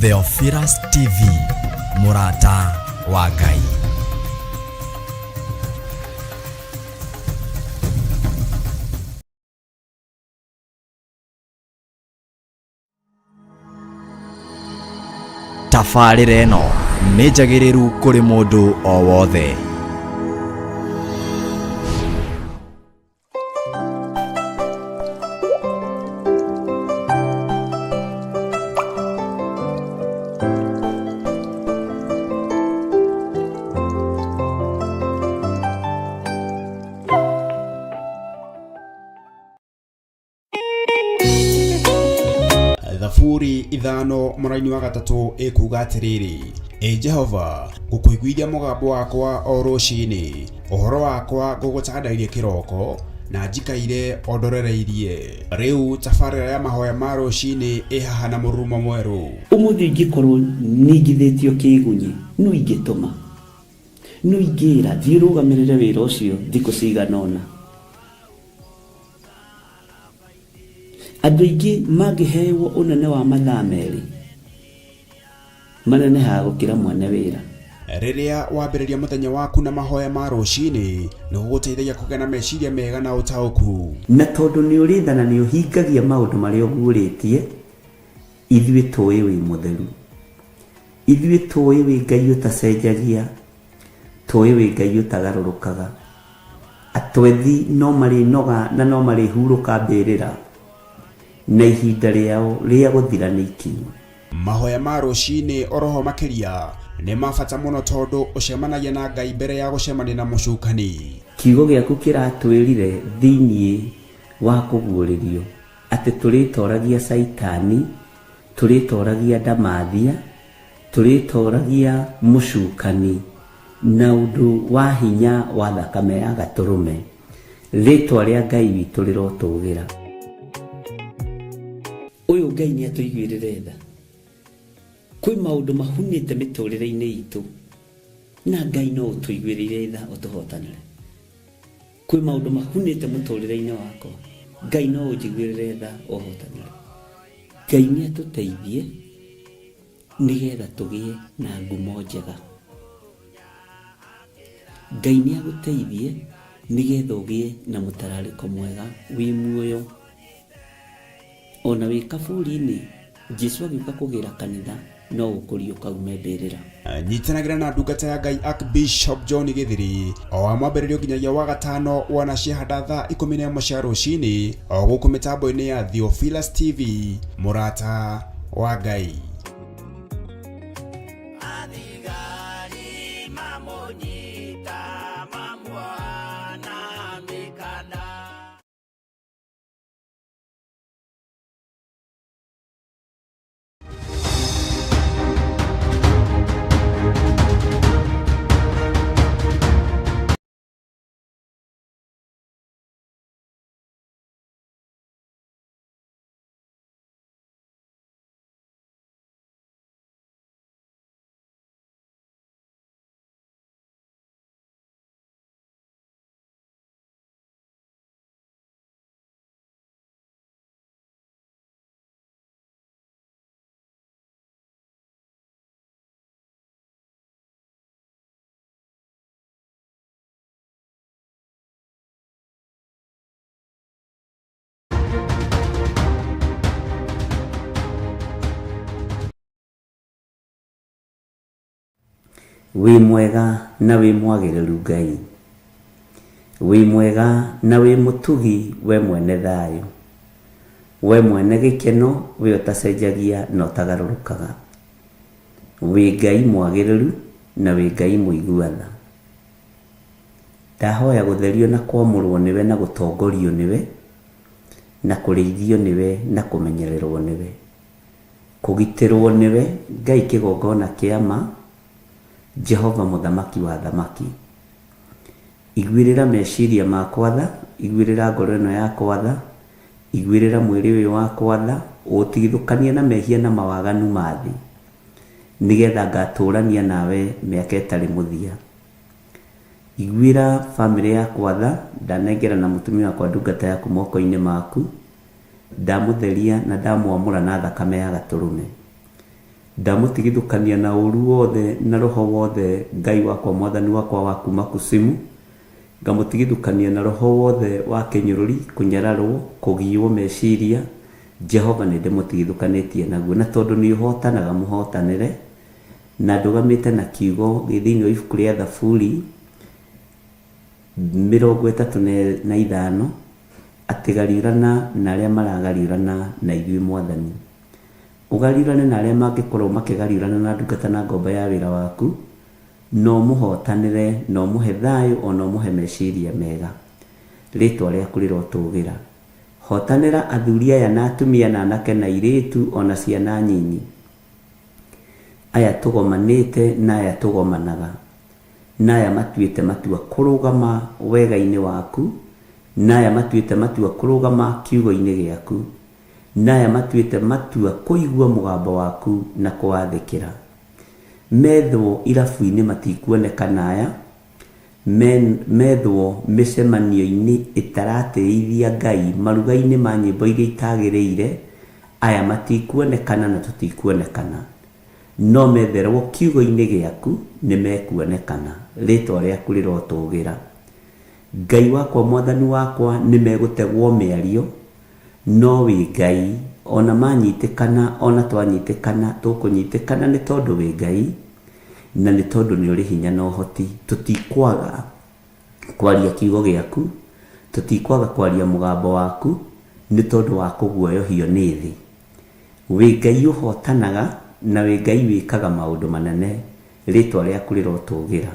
Theophilus TV, Murata wa Ngai. Tafarĩra ĩno nĩ njagĩrĩru kũrĩ mũndũ o wothe. Thaburi ithano mũraini wa gatatũ ĩkuuga atĩrĩrĩ: Jehova, ngũkũiguithia mũgambo wakwa o rũciinĩ, ũhoro wakwa ngũgũtandairie kĩroko, na njikaire o ndorereirie. Rĩu tabarĩra ya mahoya ma rũciinĩ ĩhaha na mũrurumo mwerũ. Ũmũthĩ ingĩkorwo ningithĩtio kĩgunyi, no ingĩtũma, no ingĩra thiĩ rũgamĩrĩre wĩra ũcio thikũ cigana ũna. Andũ aingĩ mangĩheyo ũnene wa mathaa merĩ, manenehaga gũkĩra mwene wĩra. Rĩrĩa wambĩrĩria mũthenya waku na mahoya ma rũciinĩ, nĩ gũgũteithagia kũgĩa na meciria mega na ũtaũku. Na tondũ nĩ ũrĩtha na nĩ ũhingagia maũndũ marĩa ũguũrĩtie, ithuĩ tũĩ wĩ mũtheru, ithuĩ tũĩ wĩ Ngai ũtacenjagia, tũĩ wĩ Ngai ũtagarũrũkaga. Atwethi no marĩnoga na no marĩhurũka mbĩrĩra, na ihinda rĩao rĩa gũthira nĩ ikinyu. Mahoya ma rũciinĩ oroho makĩria nĩ mabata mũno tondũ ũcemanagia na Ngai mbere ya gũcemania na mũcukani. Kiugo gĩaku kĩratwĩrire thĩinĩ wa kũguũrĩrio atĩ tũrĩtoragia Saitani, tũrĩtoragia Ndamathia, tũrĩtoragia mũcukani na ũndũ wa hinya wa thakame ya gatũrũme. Rĩtwa rĩa Ngai witũ rĩrotũgĩra. Ũyũ Ngai nĩ atũiguĩrĩre tha. Kwĩ maũndũ mahunĩte mĩtũrĩre-inĩ itũ, na Ngai no ũtũiguĩrĩre tha ũtũhotanĩre. Kwĩ maũndũ mahunĩte mũtũrĩre-inĩ wakwa, Ngai no ũnjiguĩrĩre tha ũhotanĩre. Ngai nĩ atũteithie nĩgetha tũgĩe na ngumo njega. Ngai nĩ agũteithie nĩgetha ũgĩe na mũtararĩko mwega wĩ muoyo. Ona wĩ kaburi-inĩ, Jesũ agĩũka kũgĩra kanitha, no ũkũrio kaume mbĩrĩra. Nyitanagĩra na ndungata ya Ngai Archbishop John Gĩthiri o wa mwambĩrĩrio nginyagia wa gatano wana ciahanda thaa 11 cia rũciinĩ o gũkũ mĩtambo-inĩ ya Theophilus TV, Murata wa Ngai. Wĩ mwega na wĩ mwagĩrĩru Ngai, wĩ mwega na wĩ mũtugi, we mwene thayũ, we mwene gĩkeno, we ũtacenjagia na ũtagarũrũkaga. Wĩ Ngai mwagĩrĩru na wĩ Ngai mũiguatha. Ndahoya gũtherio na kwamũrwo nĩwe na gũtongorio nĩwe, na kũrĩithio nĩwe na kũmenyererwo nĩwe, kũgitĩrwo nĩwe Ngai kĩgongona kĩa ma, Jehova mũthamaki wa thamaki. Iguĩrĩra meciria makwa tha, iguĩrĩra ngoro ĩno yakwa tha, iguĩrĩra mwĩrĩ ũyũ wakwa tha, ũtigithũkanie na mehia na mawaganu ma thĩ, nĩgetha ngatũrania nawe mĩaka ĩtarĩ mũthia. Iguĩra famĩlĩ yakwa tha, ndanengera na mũtumia wakwa ndungata yaku moko-inĩ maku, ndamũtheria na ndamwamũra na thakame ya gatũrũme. ndamutigithukania na uru wothe na roho wothe Ngai wakwa mwathani wakwa wa kuma kusimu, ngamutigithukania na roho wothe wa kinyururi, kunyararwo, kugiywo meciria. Jehova nĩ ndĩmutigithũkanĩtie naguo, na tondũ nĩ ũhotanaga mũhotanĩre, na ndũgamĩte na kiugo thĩinĩ wa ibuku rĩa Thaburi 35 atĩ gariũrana na arĩa maragariũrana na ithuĩ Mwathani. Ũgariũrane na arĩa mangĩkorwo makĩgariũrana na ndungata na ngombo ya wĩra waku, na ũmũhotanĩre, na ũmũhe thayũ, ona ũmũhe meciria mega. Rĩtwa rĩaku rĩrotũgĩra. Hotanĩra athuri aya na atumia na anake na airĩtu ona ciana nyinyi, aya tũgomanĩte na aya tũgomanaga, na aya matuĩte matua kũrũgama wega-inĩ waku, na aya matuĩte matua kũrũgama kiugo-inĩ gĩaku, na aya matuĩte matua kũigua mũgambo waku na kũwathĩkĩra. Methwo irabu-inĩ matikuonekana aya, methwo mĩcemanio-inĩ ĩtaratĩithia Ngai, maruga-inĩ ma nyĩmbo iria itagĩrĩire, aya matikuonekana na tũtikuonekana, no metherwo kiugo-inĩ gĩaku nĩ mekuonekana. Rĩtwa rĩaku rĩrotũgĩra. Ngai wakwa mwathani wakwa nĩ megũtegwo mĩario, no wĩ Ngai, ona manyitĩkana, ona twanyitĩkana, tũkũnyitĩkana nĩ tondũ wĩ Ngai, na nĩ tondũ nĩ ũrĩ hinya na ũhoti. Tũtikwaga kwaria kiugo gĩaku, tũtikwaga kwaria mũgambo waku, nĩ tondũ wa kũguoyohio nĩ thĩ. Wĩ Ngai ũhotanaga, na wĩ Ngai wĩkaga maũndũ manene. Rĩtwa rĩaku rĩrotũgĩra.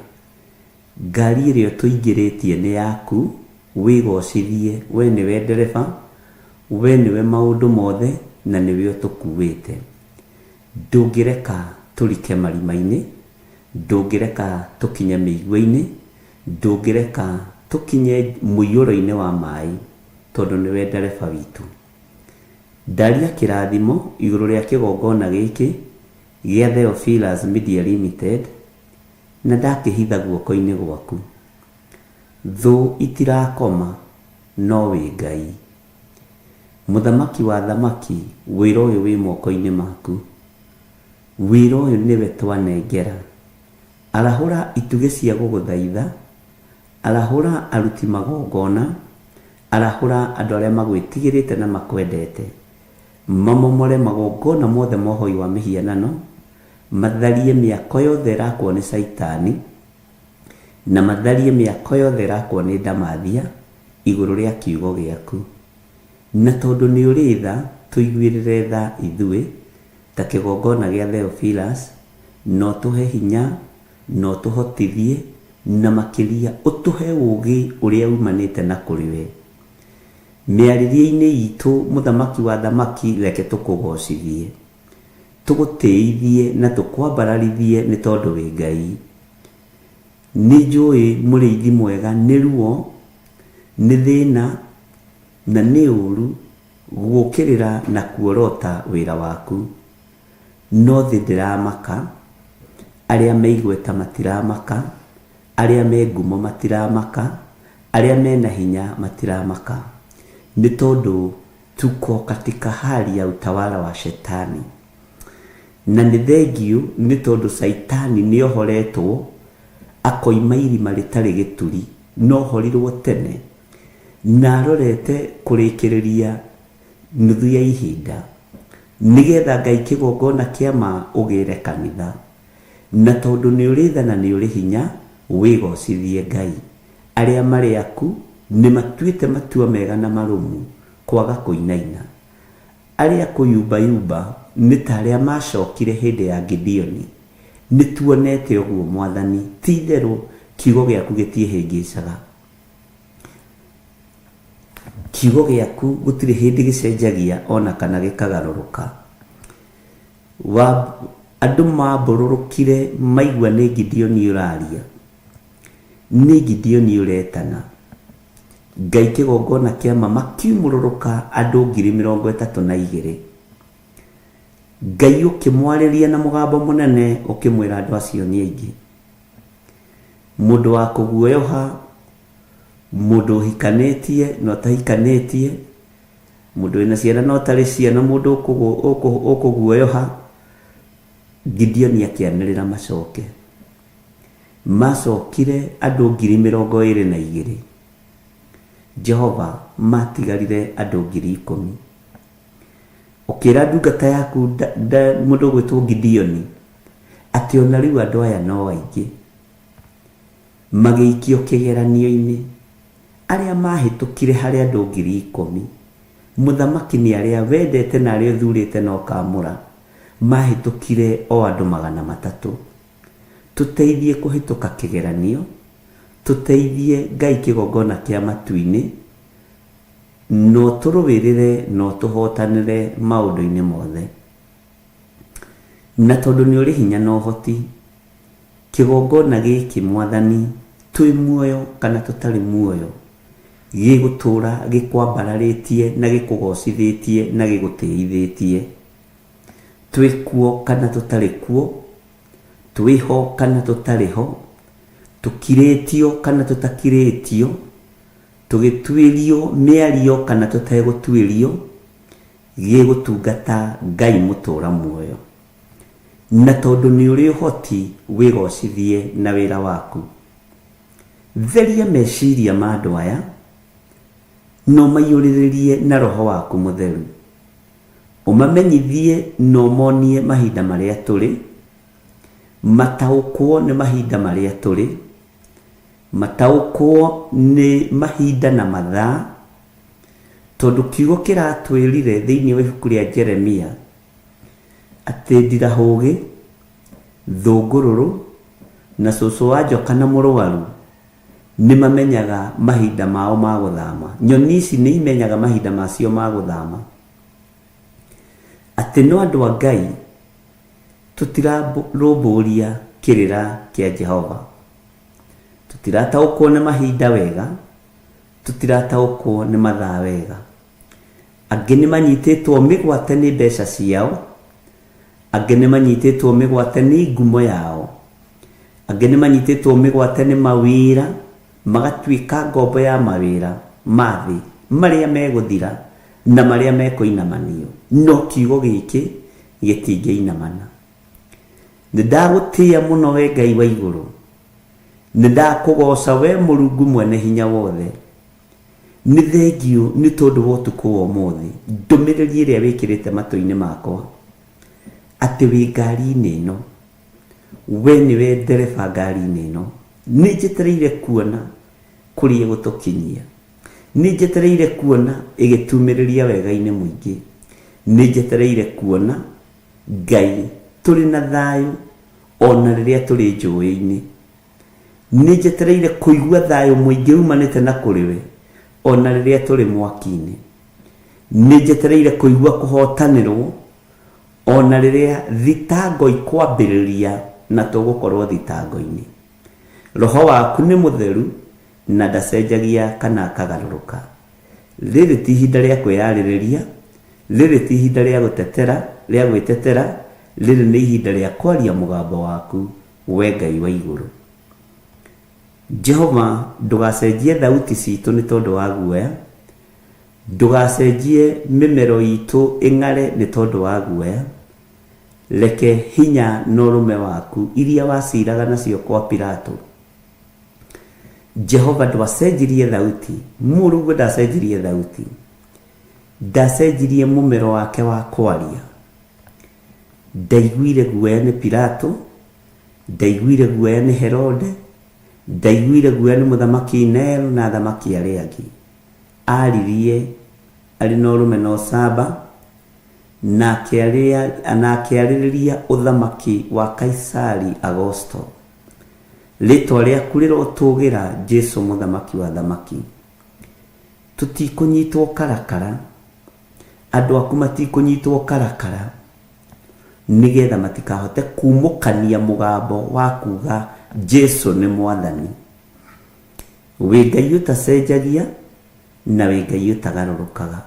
Ngari ĩrĩa tũingĩrĩtie nĩ yaku, wĩgocithie. We nĩwe ndereba, we nĩwe maũndũ mothe, na nĩwe ũtũkuĩte. Ndũngĩreka tũrike marima-inĩ, ndũngĩreka tũkinye mĩigua-inĩ, ndũngĩreka tũkinye mũiyũro-inĩ wa maĩ, tondũ nĩwe ndereba witũ. Ndaria kĩrathimo igũrũ rĩa kĩgongona gĩkĩ gĩa Theophilus Media Limited, na ndakĩhitha guoko-inĩ gwaku. Thũ itirakoma, no wĩ Ngai. Mũthamaki wa thamaki, wĩra ũyũ wĩ moko-inĩ maku. Wĩra ũyũ nĩwe twanengera. Arahũra itugĩ cia gũgũthaitha, arahũra aruti magongona, arahũra andũ arĩa magwĩtigĩrĩte na makwendete, mamomore magongona mothe mohoi wa mĩhianano, matharie mĩako yothe ĩrakwo nĩ Saitani, na matharie mĩako yothe ĩrakwo nĩ ndamathia igũrũ rĩa kiugo gĩaku. Na tondũ nĩ ũrĩ tha, tũiguĩrĩre tha ithuĩ ta kĩgongona gĩa Theophilus, no tũhe hinya, no tũhotithie, na makĩria ũtũhe ũũgĩ ũrĩa umanĩte na kũrĩ we. Mĩarĩrie-inĩ itũ mũthamaki wa thamaki, reke tũkũgocithie, tũgũtĩithie na tũkwambararithie nĩ tondũ wĩ Ngai. Nĩ njũĩ mũrĩithi mwega nĩ ruo, nĩ thĩna, na nĩ ũru gũũkĩrĩra na kuorota wĩra waku. No thĩ ndĩramaka, arĩa meigweta matiramaka, arĩa me ngumo matiramaka, arĩa mena hinya matiramaka, nĩ tondũ tuko katika hali ya utawala wa Shetani. Na nĩ thengiũ nĩ tondũ Saitani nĩ ohoretwo, akoima irima rĩtarĩ gĩturi, no horirwo tene, na arorete kũrĩkĩrĩria nuthu ya ihinda, nĩgetha Ngai kĩgongona kĩa ma ũgĩre kanitha. Na tondũ nĩ ũrĩ tha na nĩ ũrĩ hinya, wĩgocithie Ngai. Arĩa marĩ aku nĩ matuĩte matua mega na marũmu kwaga kũinaina. Arĩa kũyumbayumba nĩ ta arĩa macokire hĩndĩ ya Gideoni. Nĩ tuonete ũguo Mwathani, ti itherũ kiugo gĩaku gĩtiĩhĩngĩcaga. Kiugo gĩaku gũtirĩ hĩndĩ gĩcenjagia ona kana gĩkagarũrũka. Andũ mambũrũrũkire maigua nĩ Gideoni ũraria, nĩ Gideoni ũretana. Ngai kĩgongona kĩama makiumũrũrũka andũ 32,000. Ngai ũkĩmwarĩria na mũgambo mũnene, ũkĩmwĩra andũ acio nĩ aingĩ. Mũndũ wa kũguoyoha, mũndũ ũhikanĩtie na ũtahikanĩtie, mũndũ wĩna ciana na ũtarĩ ciana, mũndũ ũkũguoyoha, Gideoni akĩanĩrĩra macoke. Macokire andũ 22,000. Jehova matigarire andũ 10,000. Ũkĩra ndungata yaku mũndũ gwĩtwo Gideoni atĩ ona rĩu andũ aya no aingĩ. Magĩikio kĩgeranio-inĩ. Arĩa mahĩtũkire harĩ andũ 10,000. Mũthamaki nĩ arĩa wendete na arĩa ũthurĩte na ũkamũra. Mahĩtũkire o andũ 300. Tũteithie kũhĩtũka kĩgeranio. Tũteithie Ngai kĩgongona kĩa matu-inĩ. No tũrũĩrĩre no tũhotanĩre maũndũ-inĩ mothe. Na tondũ nĩ ũrĩ hinya na ũhoti, kĩgongona gĩkĩ Mwathani, twĩ muoyo kana tũtarĩ muoyo, gĩgũtũra gĩkwambararĩtie na gĩkũgocithĩtie na gĩgũtĩithĩtie. Twĩ kuo kana tũtarĩ kuo, twĩ ho kana tũtarĩ ho, tũkirĩtio kana tũtakirĩtio, tũgĩtuĩrio mĩario kana tũtegũtuĩrio, gĩgũtungata Ngai mũtũra muoyo. Na tondũ nĩ ũrĩ ũhoti, wĩgocithie na wĩra waku. Theria meciria ma andũ aya, no maiyũrĩrĩrie na Roho waku Mũtheru. Ũmamenyithie na ũmonie mahinda marĩa tũrĩ, mataũkwo nĩ mahinda marĩa tũrĩ, mataũkwo nĩ mahinda na mathaa, tondũ kiugo kĩratwĩrire thĩinĩ wa ibuku rĩa Jeremia atĩ ndirahũgĩ, thũngũrũrũ na cũcũ wa njoka na mũrũaru nĩ mamenyaga mahinda mao ma gũthama. Nyoni ici nĩ imenyaga mahinda macio ma gũthama. Atĩ no andũ a Ngai tũtirarũmbũria kĩrĩra kĩa Jehova. Tũtirataũkwo nĩ mahinda wega, tũtirataũkwo nĩ mathaa wega. Angĩ nĩ manyitĩtwo mĩgwate nĩ mbeca ciao, angĩ nĩ manyitĩtwo mĩgwate nĩ ngumo yao, angĩ nĩ manyitĩtwo mĩgwate nĩ mawĩra, magatuĩka ngombo ya mawĩra ma thĩ marĩa megũthira na marĩa mekũinamanio. No kiugo gĩkĩ gĩtingĩinamana. Nĩndagũtĩĩa mũno we Ngai wa igũrũ, nĩndakũgoca we Mũrungu mwene hinya wothe. Nĩ thengiũ nĩ tondũ wa ũtukũ wa ũmũthĩ, ndũmĩrĩri ĩrĩa wĩkĩrĩte matũ-inĩ makwa, atĩ wĩ ngari-inĩ ĩno, we nĩwe ndereba ngari-inĩ ĩno. Nĩ njetereire kuona kũrĩa gũtũkinyia, nĩ njetereire kuona ĩgĩtumĩrĩria wega-inĩ mũingĩ, nĩ njetereire kuona Ngai tũrĩ na thayũ ona rĩrĩa tũrĩ njũĩ-inĩ, nĩ njetereire kũigua thayũ mũingĩ umanĩte na kũrĩ we ona rĩrĩa tũrĩ mwaki-inĩ, nĩ njetereire kũigua kũhotanĩrwo ona rĩrĩa thitango ikwambĩrĩria na tũgũkorwo thitango-inĩ. Roho waku nĩ mũtheru na ndacenjagia kana akagarũrũka. Rĩrĩ ti ihinda rĩa kwĩyarĩrĩria, rĩrĩ ti ihinda rĩa gwĩtetera, rĩrĩ nĩ ihinda rĩa kwaria mũgambo waku we Ngai wa igũrũ. Jehova, ndũgacenjie thauti citũ nĩ tondũ wa guoya, ndũgacenjie mĩmero itũ ĩng'are nĩ tondũ wa guoya. Reke hinya na ũrũme waku iria waciraga nacio kwa Pilato, Jehova, ndwacenjirie thauti. Mũrungu ndacenjirie thauti, ndacenjirie mũmero wake wa kwaria. Ndaiguire guoya nĩ Pilato, ndaiguire guoya nĩ Herode, ndaiguire guoya nĩ mũthamaki Nero na athamaki arĩa angĩ. Aririe arĩ na ũrũme na ũcamba na akĩarĩrĩria ũthamaki wa Kaisari Augusto. Rĩtwa rĩaku rĩrotũgĩra Jesũ mũthamaki wa thamaki. Tũtikũnyitwo karakara, andũ aku matikũnyitwo karakara, nĩgetha matikahote kumũkania mũgambo wa kuga Jesũ nĩ Mwathani. Wĩ Ngai ũtacenjagia na wĩ Ngai ũtagarũrũkaga.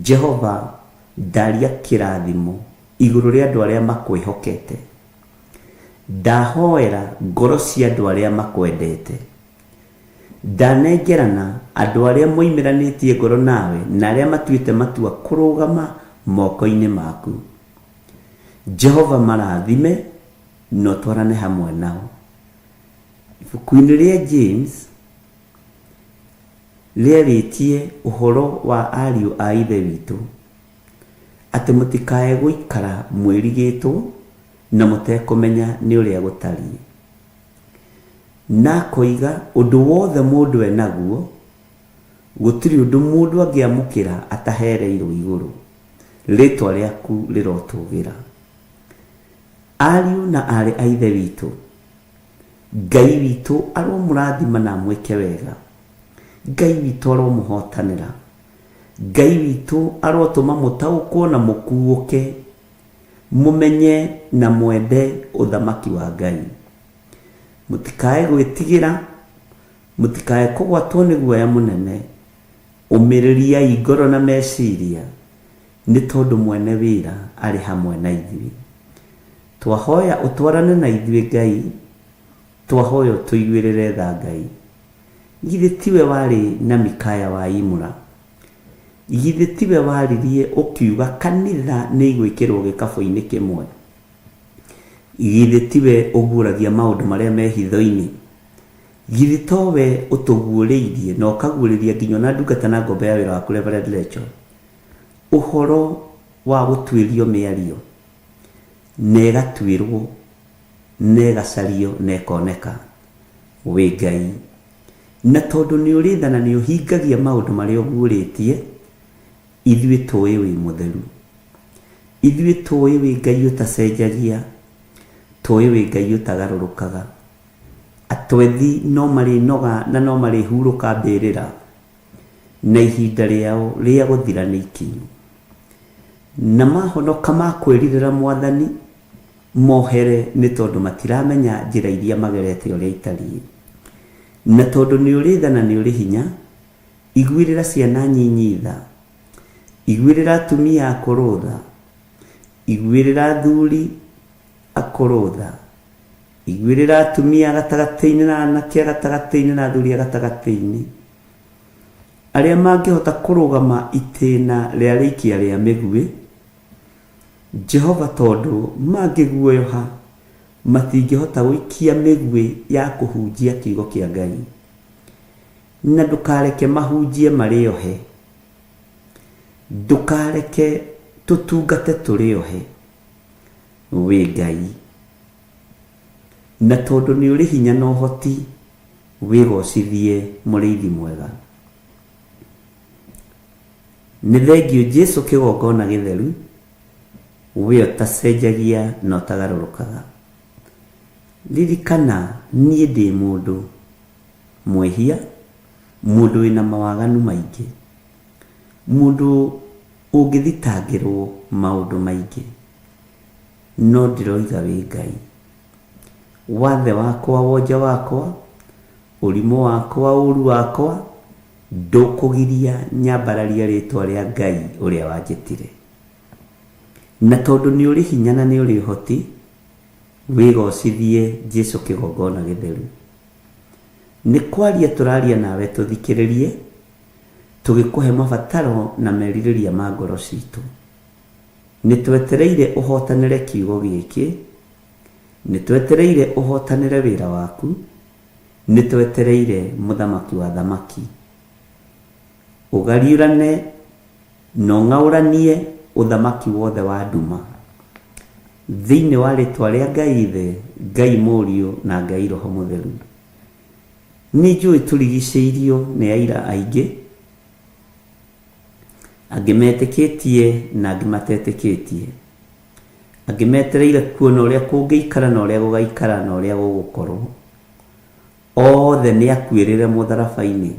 Jehova, ndaria kĩrathimo igũrũ rĩa andũ arĩa makwĩhokete. Ndahoera ngoro cia andũ arĩa makwendete. Ndanengerana andũ arĩa moimĩranĩtie ngoro nawe na arĩa matuĩte matua kũrũgama moko-inĩ maku. Jehova marathime no twarane hamwe nao. Ibuku-inĩ rĩa James rĩarĩtie ũhoro wa ariũ a ithe witũ atĩ mũtikae gũikara mwĩrigĩtwo na mũtekũmenya nĩ ũrĩa gũtariĩ. Na koiga ũndũ wothe mũndũ enaguo gũtirĩ ũndũ mũndũ angĩamũkĩra atahereirwo igũrũ, rĩtwa rĩaku rĩrotũgĩra. Ariũ na arĩ a ithe witũ, Ngai witũ aromũrathima na mwĩke wega. Ngai witũ aromũhotanĩra. Ngai witũ arotũma mũtaũkwo na mũkuũke, mũmenye na mwende ũthamaki wa Ngai. Mũtikae gwĩtigĩra, mũtikae kũgwatwo nĩ guoya mũnene. Ũmĩrĩriai ngoro na meciria, nĩ tondũ mwene wĩra arĩ hamwe na ithuĩ. Twahoya ũtwarane na ithuĩ Ngai, twahoya tũiguĩrĩre tha Ngai. Githĩ tiwe warĩ na Mikaya wa Imura? Githĩ tiwe waririe ũkiuga kanitha nĩ igwĩkĩrwo gĩkabũ-inĩ kĩmwe? Githĩ tiwe ũguũragia maũndũ marĩa me hitho-inĩ? Githĩ towe ũtũguũrĩirie na ũkaguũrĩria nginya na ndungata na ngombe ya wĩra waku Reverend Rachel ũhoro wa gũtuĩrio mĩario, na ĩgatuĩrwo, na ĩgacario, na ĩkoneka? Wĩ Ngai, na tondũ nĩ ũrĩ tha na nĩ ũhingagia maũndũ marĩa ũguũrĩtie, ithuĩ tũĩ wĩ mũtheru, ithuĩ tũĩ wĩ Ngai ũtacenjagia, tũĩ wĩ Ngai ũtagarũrũkaga. Atwethi no marĩnoga na no marĩhurũka mbĩrĩra, na ihinda rĩao rĩa gũthira nĩ ikinyu. Na mahonoka makwĩrirĩra Mwathani, mohere nĩ tondũ matiramenya njĩra iria magerete ũrĩa itariĩ. Na tondũ nĩ ũrĩ tha na nĩ ũrĩ hinya, iguĩrĩra ciana nyinyi tha, iguĩrĩra atumia akũrũ tha, iguĩrĩra athuri akũrũ tha, iguĩrĩra atumia gatagatĩ-inĩ na anake gatagatĩ-inĩ na athuri gatagatĩ-inĩ, arĩa mangĩhota kũrũgama itĩna rĩa rĩikia rĩa mĩguĩ. Jehova, tondũ mangĩguoyoha matingĩhota gũikia mĩguĩ ya kũhunjia kiugo kĩa Ngai, na ndũkareke mahunjie marĩohe, ndũkareke tũtungate tũrĩohe. Wĩ Ngai, na tondũ nĩ ũrĩ hinya na ũhoti, wĩgocithie mũrĩithi mwega. Nĩ thengiũ Jesũ kĩgongona gĩtheru, we ũtacenjagia na ũtagarũrũkaga. Ririkana niĩ ndĩ mũndũ mwĩhia, mũndũ wĩna mawaganu maingĩ, mũndũ ũngĩthitangĩrwo maũndũ maingĩ, no ndĩroiga wĩ Ngai. Wathe wakwa, wonja wakwa, ũrimũ wakwa, ũru wakwa, ndũkũgiria nyambararia rĩtwa rĩa Ngai ũrĩa wanjĩtire. Na tondũ nĩ ũrĩ hinya na nĩ ũrĩ ũhoti, wĩgocithie Jesũ kĩgongona gĩtheru. Nĩ kwaria tũraria nawe tũthikĩrĩrie, tũgĩkũhe mabataro na merirĩria ma ngoro citũ. Nĩ twetereire ũhotanĩre kiugo gĩkĩ, nĩ twetereire ũhotanĩre wĩra waku, nĩ twetereire mũthamaki wa thamaki. Ũgariũrane na ũng'aũranie ũthamaki wothe wa nduma thĩinĩ wa rĩtwa rĩa Ngai Ithe, Ngai Mũriũ na Ngai Roho Mũtheru. Nĩ njũĩ tũrigicĩirio nĩ aira aingĩ, angĩ metĩkĩtie na angĩ matetĩkĩtie, angĩ metereire kuona ũrĩa kũngĩikara na ũrĩa gũgaikara na ũrĩa gũgũkorwo. Othe nĩ akuĩrĩre mũtharaba-inĩ,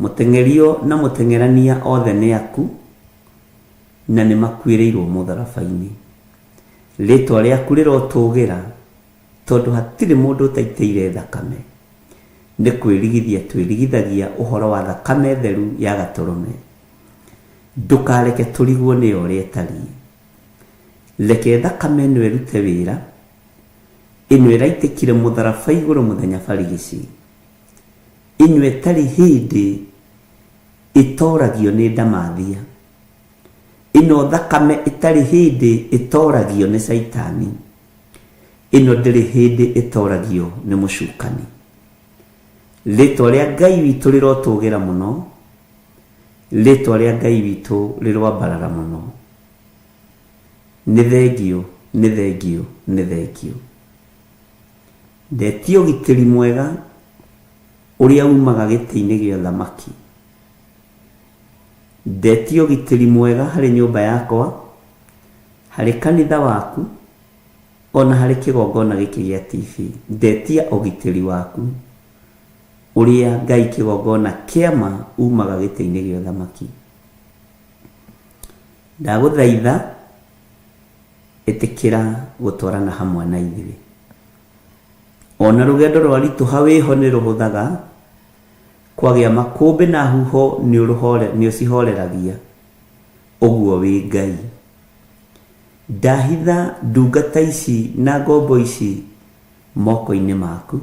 mũteng'erio na mũteng'erania othe nĩ aku, na nĩ makuĩrĩirwo mũtharaba-inĩ. Rĩtwa rĩaku rĩrotũgĩra, tondũ hatirĩ mũndũ ũtaitĩire thakame. Nĩ kwĩrigithia twĩrigithagia ũhoro wa thakame theru ya Gatũrũme. Ndũkareke tũrigwo nĩyo ũrĩa ĩtariĩ. Reke thakame ĩno ĩrute wĩra, ĩno ĩraitĩkire mũtharaba igũrũ mũthenya barigici, ĩno ĩtarĩ hĩndĩ ĩtoragio nĩ ndamathia, ino thakame itari hindi itoragio ni Saitani, ino ndiri hindi itoragio ni mucukani. Ritwa ria Ngai witu rirotugira muno, ritwa ria Ngai witu rirwambarara muno. Ni thengio, ni thengio, ni thengio. Ndetio gitiri mwega uria umaga giti-ini gia thamaki. Ndetio gitiri mwega hari nyumba yakwa, hari kanitha waku, ona hari kigongona giki gia TV. Ndetia ugitiri waku uria Ngai kigongona kiama umaga giti-ini gia thamaki. Ndaguthaitha itikira gutwarana hamwe na ithuĩ. Ona rugendo rwarituha wiho ni ruhuthaga, kwagia makũmbĩ na huho ni ucihoreragia. Uguo wi Ngai. Ndahitha ndungata ici na ngombo ici moko-inĩ maku,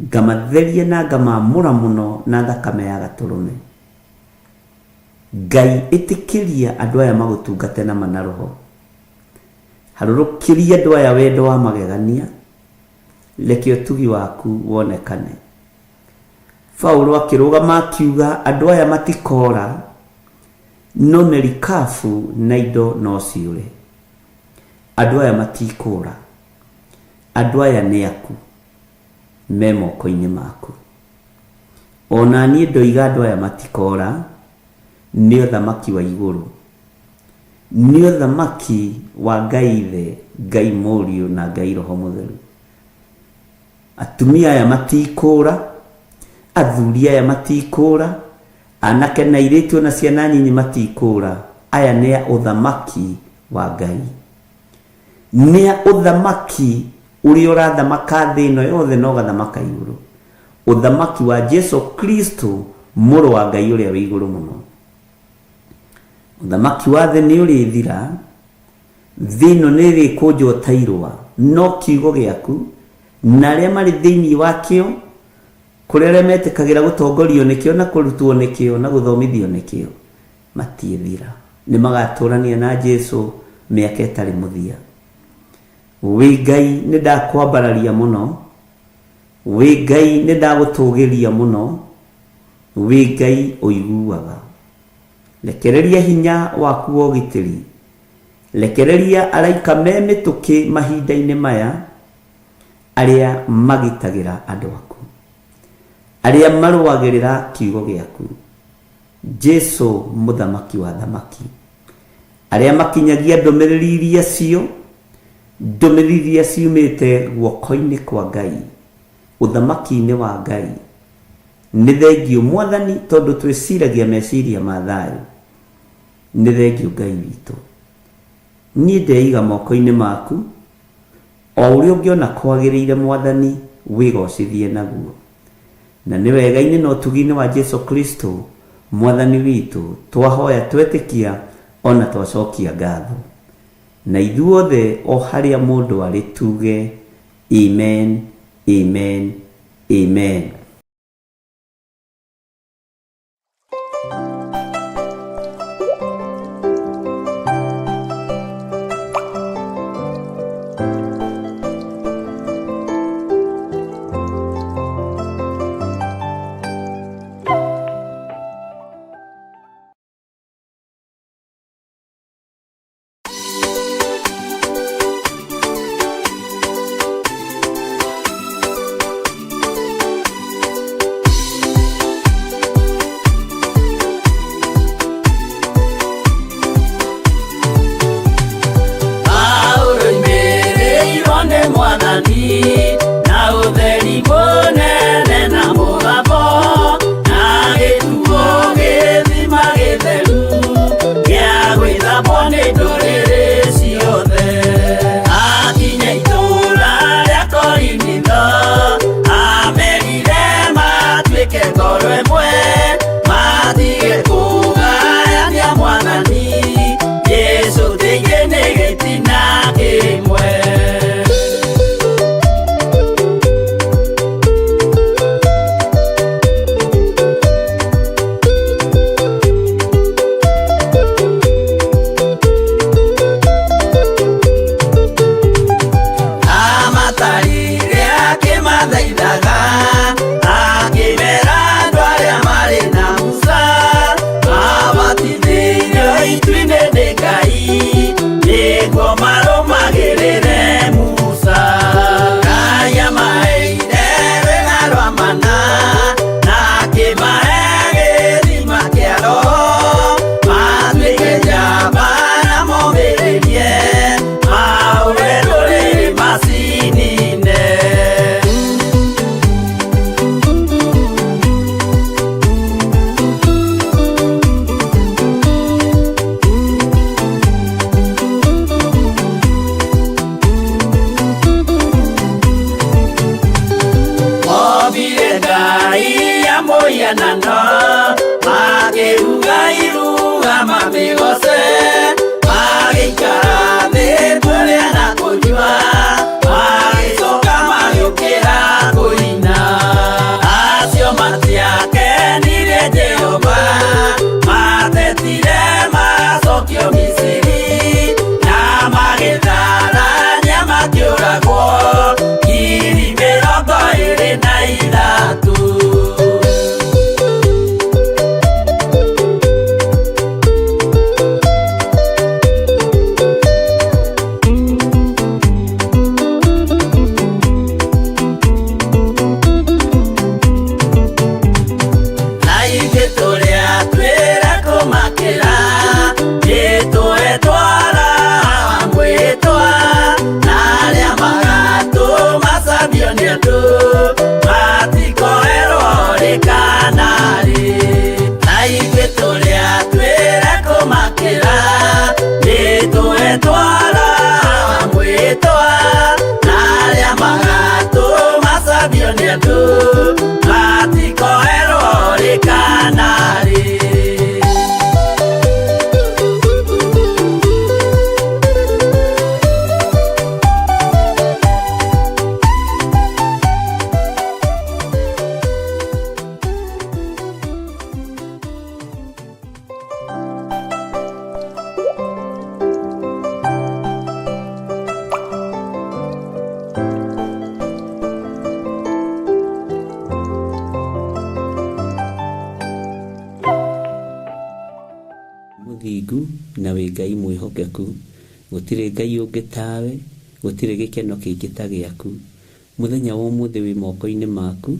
ngamatheria na ngamamũra muno na thakame ya gatũrũme. Ngai ĩtĩkĩria andũ aya magũtungate na manaroho. Harũrũkĩria andũ aya wendo wa magegania, reke ũtugi waku wonekane. Paulo akĩrũgama akiuga andũ aya matikora, no merikabu na indo no ciũre. Andũ aya matikũra, andũ aya nĩ aku, me moko-inĩ maku. Ona niĩ ndoiga andũ aya matikora, nĩ ũthamaki wa igũrũ, nĩ ũthamaki wa Ngai Ithe, Ngai Mũriũ na Ngai Roho Mũtheru. Atumia aya matikũra, athuri aya matikũra, anake na airĩtu na ciana nyinyi matikũra. Aya nĩ ũthamaki wa Ngai, nĩ ũthamaki ũrĩa ũrathamaka thĩ ĩno yothe na ũgathamaka igũrũ. Ũthamaki wa Jesu Kristo, mũrũ wa Ngai ũrĩa wĩ igũrũ mũno. Ũthamaki wa thĩ nĩ ũrĩthira, thĩ ĩno nĩ ĩrĩkũnjwo ta irũa, no kiugo gĩaku na arĩa marĩ thĩinĩ wakĩo, kũrĩa arĩa metĩkagĩra gũtongorio nĩkĩo na kũrutwo nĩkĩo na gũthomithio nĩkĩo, matiĩthira. Nĩ magatũrania na Jesu mĩaka ĩtarĩ mũthia. Wĩ Ngai nĩ ndakwambararia mũno, wĩ Ngai nĩ ndagũtũgĩria mũno, wĩ Ngai ũiguaga. Rekereria hinya waku wa ũgitĩri, rekereria araika me mĩtũkĩ mahinda-inĩ maya, arĩa magitagĩra andũ aku, arĩa marũagĩrĩra kiugo gĩaku. Jesu mũthamaki wa thamaki, arĩa makinyagia ndũmĩrĩri iria cio, ndũmĩrĩri iria ciumĩte guoko-inĩ kwa Ngai, ũthamaki-inĩ wa Ngai. Nĩ thengio Mwathani tondũ twĩciragia meciria ma thayũ. Nĩ thengio Ngai witũ. Niĩ ndeiga moko-inĩ maku, o ũrĩa ũngĩona kwagĩrĩire Mwathani wĩgocithie naguo. Na nĩ wega-inĩ na ũtugi-inĩ wa Jesu Kristo Mwathani witũ, twahoya twetĩkia ona twacokia ngatho. Na ithuothe o harĩa mũndũ arĩ tuge amen, amen, amen. nĩũndũ matikoerwo rĩkanarĩ na ithuĩ tũrĩa twĩre kũmakĩra nĩtũetwara mwĩtwa na arĩa magatũmacambio nĩũndũ matikoerwo rĩkanarĩ. Mũthingu na wĩ Ngai mwĩhokeku, gũtirĩ Ngai ũngĩ tawe, gũtirĩ gĩkeno kĩngĩ ta gĩaku. Mũthenya wa ũmũthĩ wĩ moko-inĩ maku,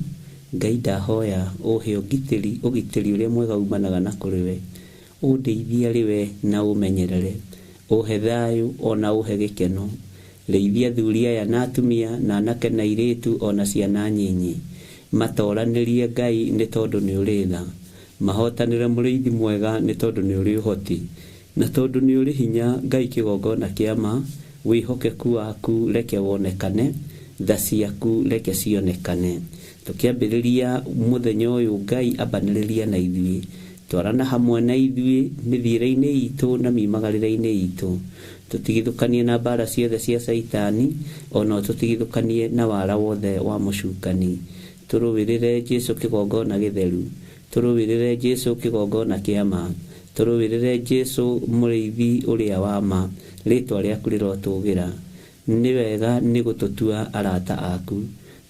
Ngai ndahoya ũhe ũgitĩri ũrĩa mwega umanaga na kũrĩ we. Ũndeithie arĩ we na ũmenyerere, ũhe thayũ ona ũhe gĩkeno. Rĩithia athuri aya na atumia na anake na airĩtu ona ciana nyinyi, matoranĩrie Ngai nĩ tondũ nĩ ũrĩ tha, mahotanĩre mũrĩithi mwega nĩ tondũ nĩ ũrĩ ũhoti, na tondũ nĩ ũrĩ hinya Ngai kĩgongona kĩa ma. Wĩhokeku waku reke wonekane, tha ciaku reke cionekane. Tũkĩambĩrĩria mũthenya ũyũ Ngai ambanĩrĩria na ithuĩ, twarana hamwe na ithuĩ mĩthiĩre-inĩ itũ na miumagarĩre-inĩ itũ. Tũtigithũkanie na mbara ciothe cia Saitani, ona tũtigithũkanie na wara wothe wa mũcukani. Tũrũwĩrĩre Jesũ kĩgongona gĩtheru, tũrũwĩrĩre Jesũ kĩgongona kĩa ma, tũrũwĩrĩre Jesũ mũrĩithi ũrĩa wa ma. Rĩtwa rĩaku rĩrotũgĩra, nĩ wega nĩ gũtũtua arata aku.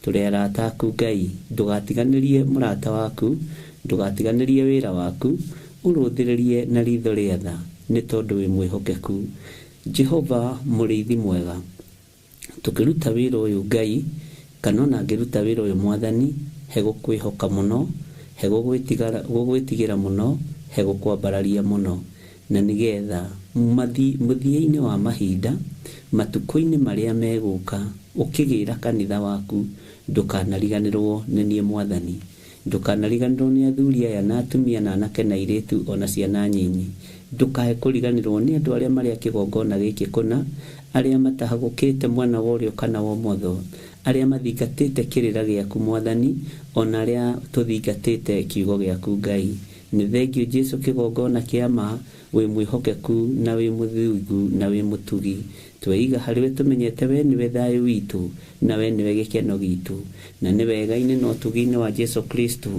Tũrĩ arata aku Ngai, ndũgatiganĩrie mũrata waku, ndũgatiganĩrie wĩra waku, ũrũthĩrĩrie na ritho rĩa tha, nĩ tondũ wĩ mwĩhokeku. Jehova mũrĩithi mwega, tũkĩruta wĩra ũyũ Ngai, kana ona ngĩruta wĩra ũyũ Mwathani, he gũkwĩhoka mũno, he gũgwĩtigĩra mũno, he gũkwambararia mũno, na nĩgetha mũthia-inĩ wa mahinda, matukũ-inĩ marĩa megũka, ũkĩgĩra kanitha waku, ndũkanariganĩrwo nĩ niĩ Mwathani, ndũkanariganĩrwo nĩ athuri aya na atumia na anake na airĩtu ona ciana nyinyi, ndũkae kũriganĩrwo nĩ andũ arĩa marĩa kĩgongona gĩkĩ kũna, arĩa matahagũkĩte mwena wa ũrĩo kana wa ũmotho, arĩa mathingatĩte kĩrĩra gĩaku Mwathani, ona arĩa tũthingatĩte kiugo gĩaku Ngai. Nĩ thengio Jesũ kĩgongona kĩa ma, wĩ mwĩhokeku na wĩ mũthingu na wĩ mũtugi. Tweiga harĩ we tũmenyete we nĩwe thayũ witũ, na we nĩwe gĩkeno gitũ, na nĩ wega-inĩ na ũtugi-inĩ wa Jesũ Kristo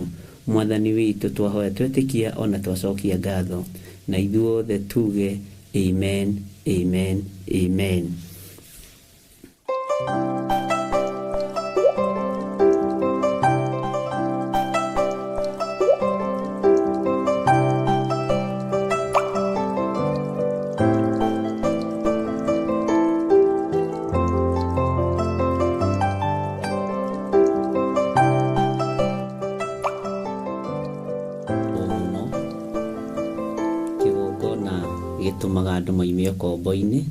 Mwathani witũ twahoya twetĩkia ona twacokia ngatho, na ithuothe tuge amen, amen, amen. Gĩtũmaga andũ maime ũkombo-inĩ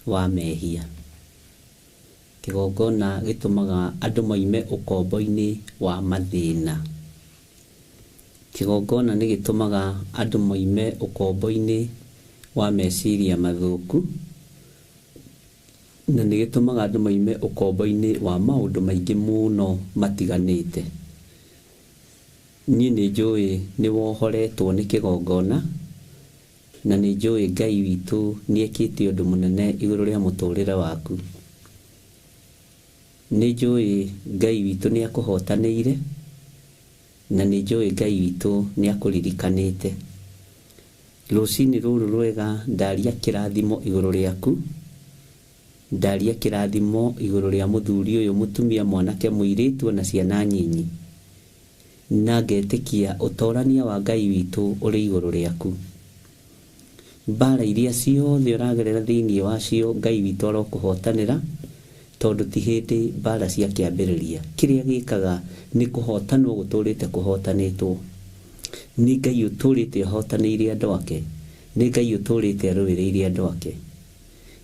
wa mehia. Kĩgongona gĩtũmaga andũ maime ũkombo-inĩ wa mathĩna. Kĩgongona nĩ gĩtũmaga andũ maime ũkombo-inĩ wa meciria mathũku, na nĩ gĩtũmaga andũ maime ũkombo-inĩ wa maũndũ maingĩ mũno matiganĩte. Niĩ nĩ njũĩ nĩ wohoretwo nĩ kĩgongona, na nĩ njũĩ Ngai witũ nĩ ekĩte ũndũ mũnene igũrũ rĩa mũtũrĩre waku. Nĩ njũĩ Ngai witũ nĩ akũhotanĩire, na nĩ njũĩ Ngai witũ nĩ akũririkanĩte. Rũcinĩ rũrũ rwega ndaria kĩrathimo igũrũ rĩaku, ndaria kĩrathimo igũrũ rĩa mũthuri ũyũ, mũtumia, mwanake, mũirĩtu ona ciana nyinyi, na ngetĩkia ũtorania wa Ngai witũ ũrĩ igũrũ rĩaku. Mbara iria ciothe ũragerera thĩinĩ wacio Ngai witũ arokũhotanĩra, tondũ ti hĩndĩ mbara cia kĩambĩrĩria. Kĩrĩa gĩkaga nĩ kũhotanwo gũtũrĩte kũhotanĩtwo. Nĩ Ngai ũtũrĩte ahotanĩire andũ ake, nĩ Ngai ũtũrĩte arũĩrĩire andũ ake.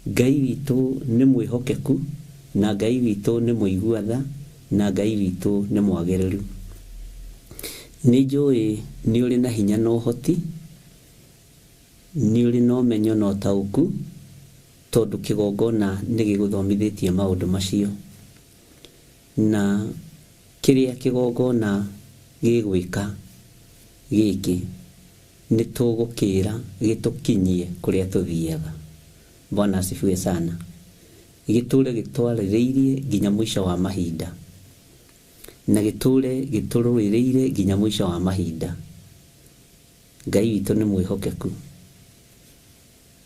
Ngai witũ nĩ mwĩhokeku, na Ngai witũ nĩ mũiguatha, na Ngai witũ nĩ mwagĩrĩru. Nĩ njũĩ nĩ ũrĩ na hinya na ũhoti, nĩ ũrĩ na ũmenyo na ũtaũku, tondũ kĩgongona nĩ gĩgũthomithĩtie maũndũ macio. Na kĩrĩa kĩgongona gĩgwĩka gĩkĩ nĩ tũgũkĩra gĩtũkinyie kũrĩa tũthiaga. Bwana asifiwe sana. Gĩtũre gĩtwarĩrĩirie nginya mũico wa mahinda, na gĩtũre gĩtũrũĩrĩire nginya mũico wa mahinda. Ngai witũ nĩ mwĩhokeku,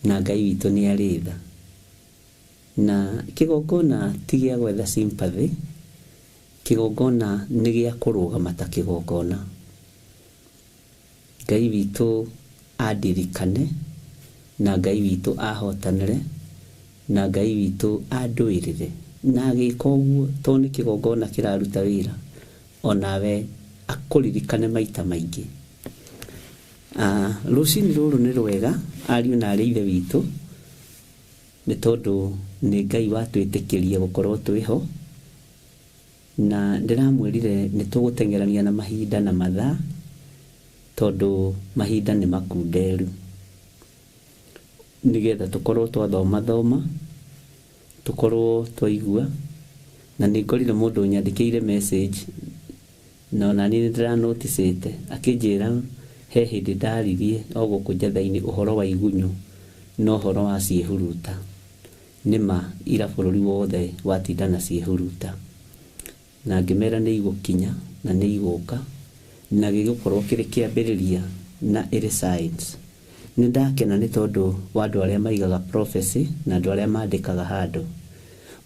na Ngai witũ nĩ arĩ tha. Na kĩgongona ti gĩa gwetha sympathy, kĩgongona nĩ gĩa kũrũgama ta kĩgongona. Ngai witũ andirikane, na Ngai witũ ahotanĩre, na Ngai witũ andũĩrĩre, na agĩka ũguo tondũ nĩ kĩgongona kĩraruta wĩra, onawe akũririkane maita maingĩ. Rũciinĩ rũrũ nĩ rwega, ariũ na aarĩ a Ithe witũ, nĩ tondũ nĩ Ngai watwĩtĩkĩria gũkorwo twĩho, na ndĩramwĩrire nĩ tũgũteng'erania na mahinda na mathaa, tondũ mahinda nĩ makunderu, nĩgetha tũkorwo twathoma, tũkorwo twaigua. Na nĩ ngorire mũndũ nyandĩkĩire message, na ona niĩ nĩndĩranoticĩte akĩnjĩra he hĩndĩ ndaririe o gũkũ njatha-inĩ ũhoro wa igunyũ na ũhoro wa ciĩhuruta. Nĩma ira bũrũri wothe watinda na ciĩhuruta, na ngĩmera nĩ igũkinya na nĩ igũka, na gĩgũkorwo kĩrĩ kĩambĩrĩria na ĩrĩ science. Nĩ ndakena nĩ tondũ wa andũ arĩa maigaga prophecy na andũ arĩa mandĩkaga handũ.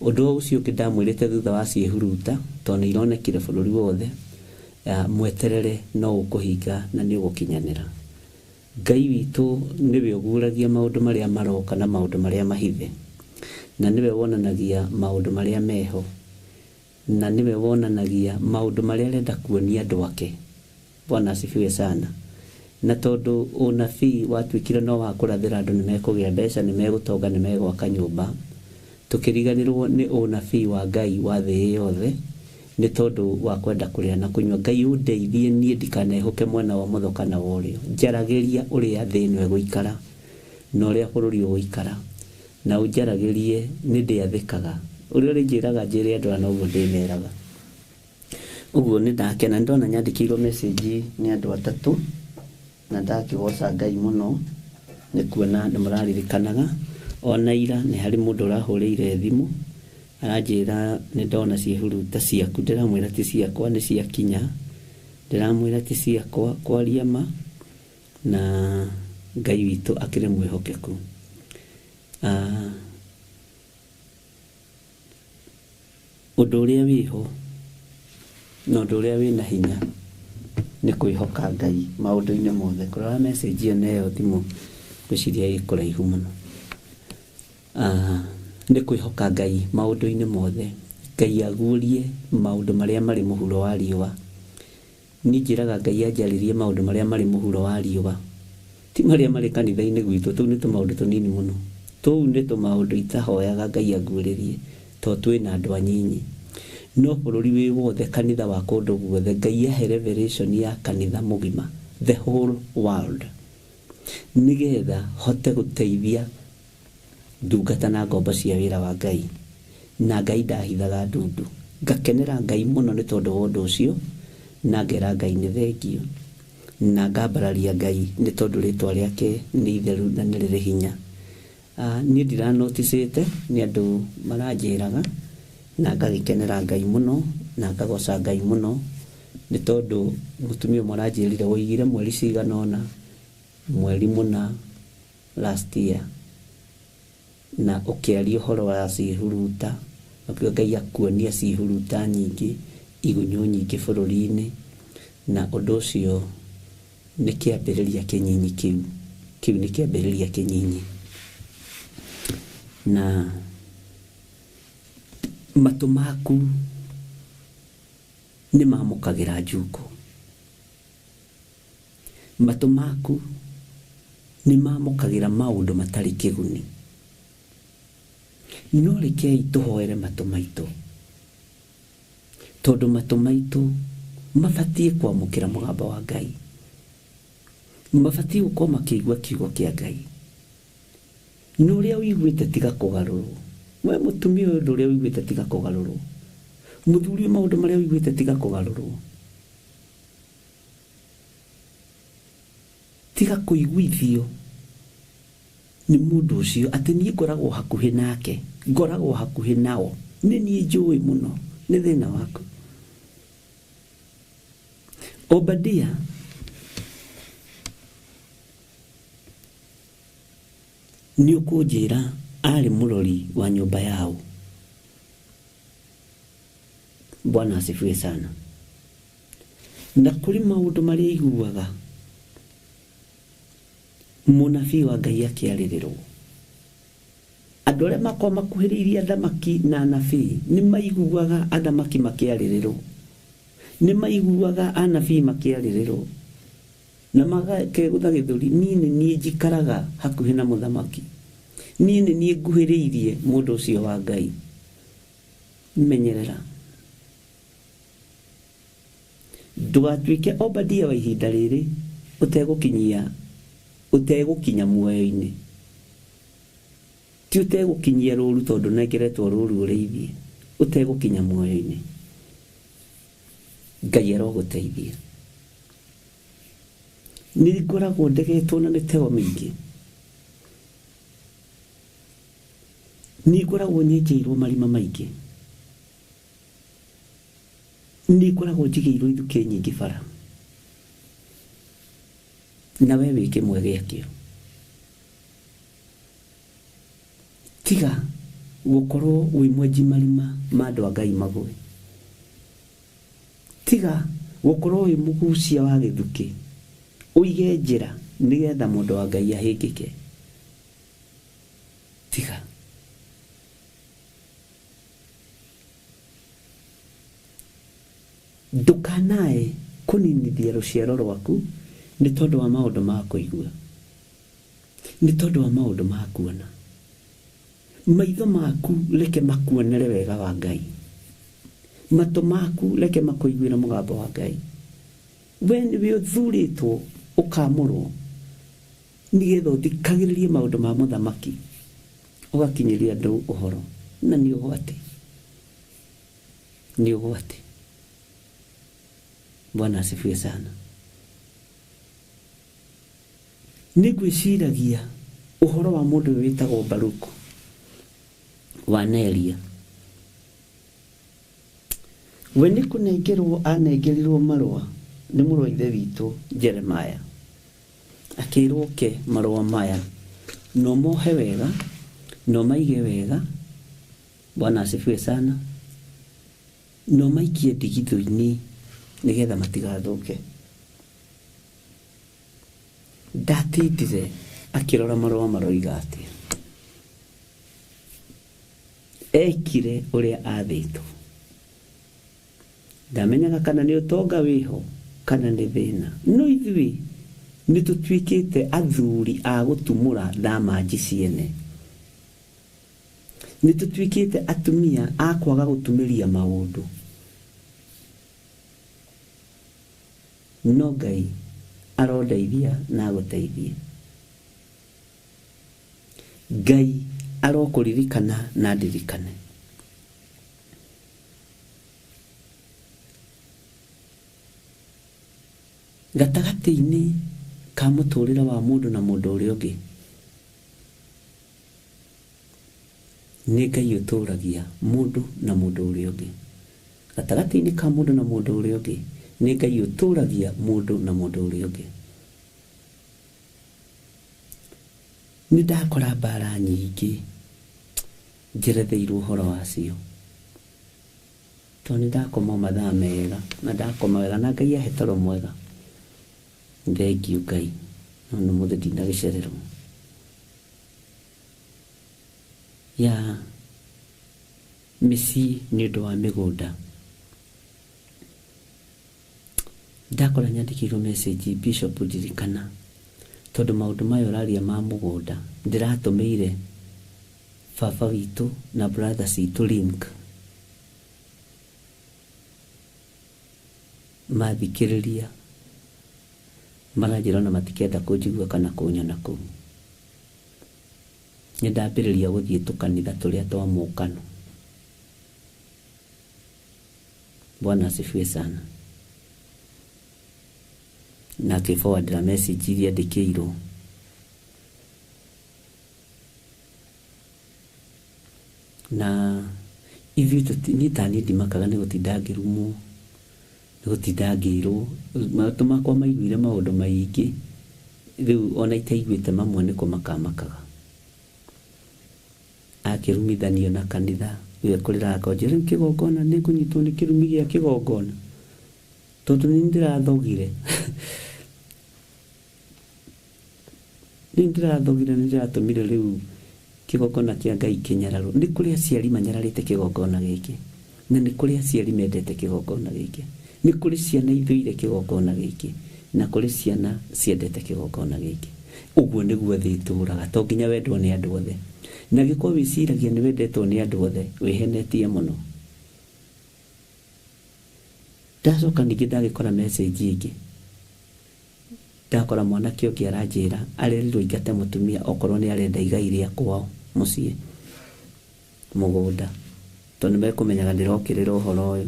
Ũndũ ũcio ũngĩ ndamwĩrĩte thutha wa ciĩhuruta, tondũ nĩ ironekire bũrũri wothe, mweterere no ũkũhinga na nĩ ũgũkinyanĩra. Ngai witũ nĩwe ũguũragia maũndũ marĩa maroka na maũndũ marĩa mahithe, na nĩwe wonanagia maũndũ marĩa meho, na nĩwe wonanagia maũndũ marĩa arenda kuonia andũ ake. Bwana asifiwe sana. Na tondũ ũnabii watuĩkire no wa kũrathĩra andũ nĩ mekũgĩa mbeca, nĩ megũtonga, nĩ megwaka nyũmba, tũkĩriganĩrwo nĩ ũnabii wa Ngai wa thĩ yothe, nĩ tondũ wa kwenda kũrĩa na kũnyua. Ngai ũndeithie niĩ ndikanehũke mwena wa mũtho kana wa ũrĩo. Njaragĩria ũrĩa thĩ ĩno ĩgũikara na ũrĩa bũrũri ũgũikara, na ũnjaragĩrie nĩ ndĩathĩkaga. Ũrĩa ũrĩnjĩraga njĩre andũ na ũguo ndĩmeraga. Ũguo nĩ ndakena, ndona nyandĩkĩirwo message nĩ andũ atatũ, na ndakĩgoca Ngai mũno nĩ kuona nĩ mũraririkanaga. Ona ira nĩ harĩ mũndũ ũrahũrĩire thimũ aranjĩra nĩ ndona ciĩhuruta ciaku. Ndĩramwĩra ti ciakwa, nĩ ciakinya. Ndĩramwĩra ti ciakwa, kwaria ma, na Ngai witũ akĩrĩ mwĩhokeku. Ũndũ ũrĩa wĩho na ũndũ ũrĩa wĩna hinya nĩ kwĩhoka Ngai maũndũ-inĩ mothe. Kũrora message ĩyo nayo thimũ gwĩciria ĩkũraihu mũno. Nĩ kwĩhoka Ngai maũndũ-inĩ mothe. Ngai aguũrie maũndũ marĩa marĩ mũhuro wa riũa. Niĩ njĩraga Ngai anjarĩrie maũndũ marĩa marĩ mũhuro wa riũa, ti marĩa marĩ kanitha-inĩ gwitũ. Tũu nĩ tũmaũndũ tũnini mũno. Tũu nĩ tũmaũndũ itahoyaga Ngai aguũrĩrie, tondũ twĩna andũ anyinyi. No bũrũri wĩ wothe, kanitha wa kũndũ guothe, Ngai ahe revelation ya kanitha mũgima, the whole world, nĩgetha hote gũteithia ndungata na ngombo cia wĩra wa Ngai. Na Ngai ndahithaga ndundu. Ngakenera Ngai mũno nĩ tondũ wa ũndũ ũcio, na ngera Ngai nĩ thengio, na ngambararia Ngai nĩ tondũ rĩtwa rĩake nĩ itheru na nĩ rĩrĩ hinya. Niĩ ndiranoticĩte nĩ andũ maranjĩraga, na ngagĩkenera Ngai mũno, na ngagoca Ngai mũno, nĩ tondũ mũtumia ũmwe aranjĩrire woigire mweri cigana ũna, mweri mũna last year, na ũkĩaria ũhoro wa ciĩhuruta, na Ngai akuonia ciĩhuruta nyingĩ, igunyũ nyingĩ bũrũri-inĩ, na ũndũ ũcio nĩ kĩambĩrĩria kĩnyinyi kĩu nĩ kĩambĩrĩria kĩnyinyi. Na matũ maku nĩ mamũkagĩra njukũ. Matũ maku nĩ mamũkagĩra maũndũ matarĩ kĩguni. no rekei tuhoere matu maitu, tondu matu maitu mabatie kwamukira mugambo wa Ngai, mabatie gukorwo makiigua kiugo kia Ngai. No uria wiguite tiga kugarurwo, we mutumia uyu uria wiguite tiga kugarurwo, muthuri maundu maria wiguite tiga kugarurwo, tiga kuiguithio ni mundu ucio ati nie ngoragwo hakuhi nake, ngoragwo hakuhi nao, ni nie njui muno, ni thina waku. Obadia ni ukunjira ari murori wa nyumba yao. Bwana asifiwe sana. Na kuri maundu maria iguaga munabii wa Ngai akiaririrwo, andu aria makwa makuhiriirie athamaki na anabii ni maiguaga athamaki makiaririrwo, ni maiguaga anabii makiaririrwo, na magakegutha githuri. Nie ni njikaraga hakuhi na muthamaki, nie ni nguhiriirie mundu ucio wa Ngai. Menyerera, ndugatuike Obadia wa ihinda riri utegukinya muoyo-ini, ti utegukinyia ruru tondu nekeretwo ruru ureithie, utegukinya muoyo-ini. Ngai aroguteithia. Ni ngoragwo ndegetwo na mitego mingi, ni ngoragwo nyenjeirwo marima maingi, ni ngoragwo njigeirwo ithuki nyingi bara, na we wike mwege akio. Tiga gukorwo wi mwenji marima ma andu a Ngai magwe, tiga gukorwo wi mugucia wa githuki, uige njira nigetha mundu wa Ngai ahingike. Tiga. Ndukanae kuninithia ruciaro rwaku ni tondu wa maundu ma kuigua, ni tondu wa maundu ma kuona. Maitho maku reke makuonere wega wa Ngai, matu maku reke makuiguire mugambo wa Ngai. We niwe uthuritwo ukamurwo nigetha uthikagiririe maundu ma muthamaki, ugakinyiria andu uhoro, na ni ugwati, ni ugwati. Bwana asifiwe sana. Nigwiciragia uhoro wa mundu witagwo Baruku wa Neria. We ni kunengerwo anengerirwo marua ni mũrũ wa ithe witũ Jeremiah, akirwo ke marua maya no mohe wega, no maige wega. Bwana asifiwe sana. No maikie ndigitho-ini nigetha matigathuke. Ndatindire akirora marua maroiga atia, ekire uria athitwo. Ndamenyaga kana ni utonga wiho kana ni thina. No ithui ni tutwikite athuri a gutumura thamaji ciene, ni tutwikite atumia a kwaga gutumiria maundu. No Ngai arodeithia na guteithia. Ngai arokuririkana na ndirikane. Gatagati-ini ka muturira wa mundu na mundu uria ungi ni Ngai uturagia mundu na mundu uria ungi. Gatagati-ini ka mundu na mundu uria ungi ni Ngai uturagia mundu na mundu uria ungi. Ni ndakora mbara nyingi njeretheirwo uhoro wacio, to ni ndakoma mathaa mega na ndakoma wega na Ngai ahe toro mwega. Thengiũ Ngai, no mũthĩ ndinagicererwo. Ya mĩciĩ nĩ ũndũ wa mĩgũnda. Ndakora nyandĩkĩirwo message Bishop ndirikana, tondũ maũndũ maya ũraria ma mũgũnda ndiratũmĩire baba witũ na brother citũ Link mathikĩrĩria maranjĩra na matikenda kũnjigua kana kũnyona kũu. Nĩndambĩrĩria gũthiĩ tũkanitha tũrĩa twa mũkano. Bwana asifiwe sana. Na akĩforwardĩra message iria ndĩkĩirwo. Na ithuĩ niĩ taniĩ ndimakaga nĩ gũtinda ngĩrumwo, nĩ gũtinda ngĩrwo. Matũ makwa maiguire maũndũ maingĩ, rĩu ona itaiguĩte mamwe nĩ kũmakamakaga. Akĩrumithanio na kanitha, rĩu ekũrĩra akonjera rĩu kĩgongona nĩ kũnyitwo nĩ kĩrumi gĩa kĩgongona, tondũ nĩ ndĩrathogire. Nĩ ndĩratũmire rĩu kĩgongona kĩa Ngai kĩnyararwo. Nĩ kũrĩ aciari manyararĩte kĩgongona gĩkĩ, na nĩ kũrĩ aciari mendete kĩgongona gĩkĩ. Nĩ kũrĩ ciana ithũire kĩgongona gĩkĩ, na kũrĩ ciana ciendete kĩgongona gĩkĩ. Ũguo nĩguo thĩ itũũraga, to nginya wendwo nĩ andũ othe. Na gĩkorwo wĩciragia nĩ wendetwo nĩ andũ othe, wĩhenetie mũno. Ndacoka ningĩ ndagĩkora message ĩngĩ. Ndakora mwanake ũngĩ aranjĩra arerirwo aingate mũtumia okorwo nĩ arenda igai rĩa kwao mũciĩ mũgũnda, tondũ nĩmekũmenyaga ndĩrokĩrĩra ũhoro ũyũ.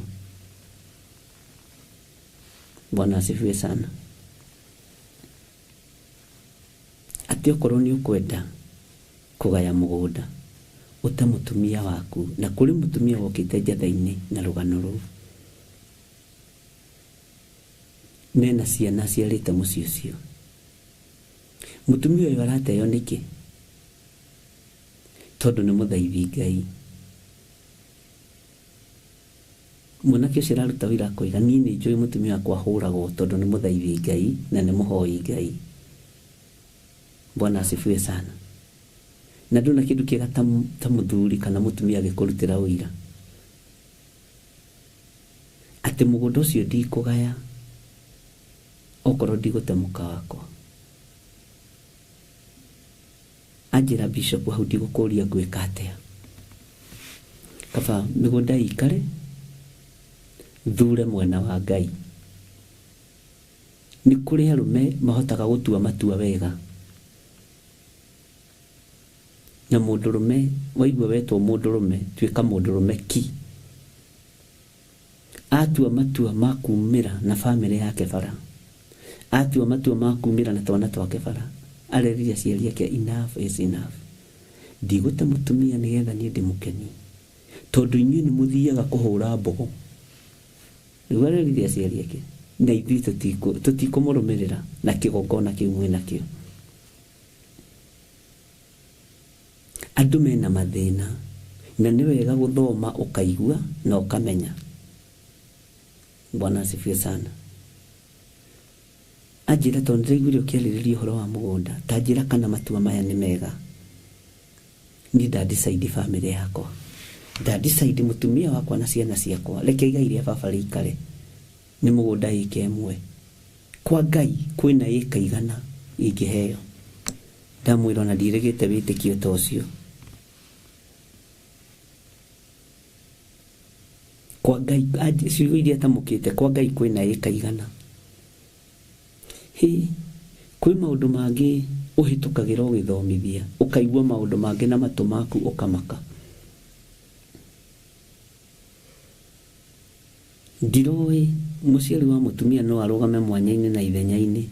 Bwana asifiwe sana. Atĩ okorwo nĩ ũkwenda kũgaya mũgũnda ũte mũtumia waku, na kũrĩ mũtumia wokĩte njatha-inĩ na rũgano rũu, mena ciana ciarĩte mũciĩ ũcio. Mũtumia ũyũ arateo nĩkĩ? Tondũ nĩ mũthaithi Ngai. Mwanake ũcio araruta wĩra kũiga, niĩ nĩ njũĩ mũtumia wakwa ahũragwo tondũ nĩ mũthaithi Ngai na nĩ mũhoi Ngai. Bwana asifiwe sana. Na ndona kĩndũ kĩega ta mũthuri kana mũtumia agĩkũrutĩra ũira atĩ mũgũnda ũcio ndikũgaya okorwo ndigũte mũka wakwa. Anjĩra bishop hau ndigũkũria ngwĩka atĩa. Kaba mĩgũnda ikare, thure mwena wa Ngai. Nĩ kũrĩ arũme mahotaga gũtua matua wega, na mũndũrũme waigua wetwo mũndũrũme, tuĩka mũndũrũme ki. Atua matua ma kumĩra na bamĩrĩ yake bara, atua matua ma kumĩra na twana twake bara, areririe aciari ake enough is enough. Ndigũte mũtumia nĩgetha niĩ ndĩmũkenie, tondũ inyuĩ nĩ mũthiaga kũhũra mbogo. Rĩu areririe aciari ake, na ithuĩ tũtikũmũrũmĩrĩra na kĩgongona kĩu mwĩnakĩo. Andũ mena mathĩna, na nĩ wega gũthoma ũkaigua na ũkamenya. Bwana asifiwe sana. Anjĩra tondũ ndĩraiguire ũkĩarĩrĩria ũhoro wa mũgũnda, ta njĩra kana matua maya nĩ mega. Niĩ ndadecide bamĩrĩ yakwa, ndadecide mũtumia wakwa na ciana ciakwa, reke igai rĩa baba rĩikare. Nĩ mũgũnda ĩka ĩmwe. Kwa Ngai kwĩna ĩka igana ingĩheo. Ndamwĩra ona ndirĩgĩte wĩtĩkio ta ũcio. Kwa Ngai ciugo iria tamũkĩte, kwa Ngai kwĩna ĩka igana. Kwĩ maũndũ mangĩ ũhĩtũkagĩra ũgĩthomithia, ũkaigua maũndũ mangĩ na matũ maku ũkamaka. Ndiroĩ mũciari wa mũtumia no arũgame mwanya-inĩ na ithenya-inĩ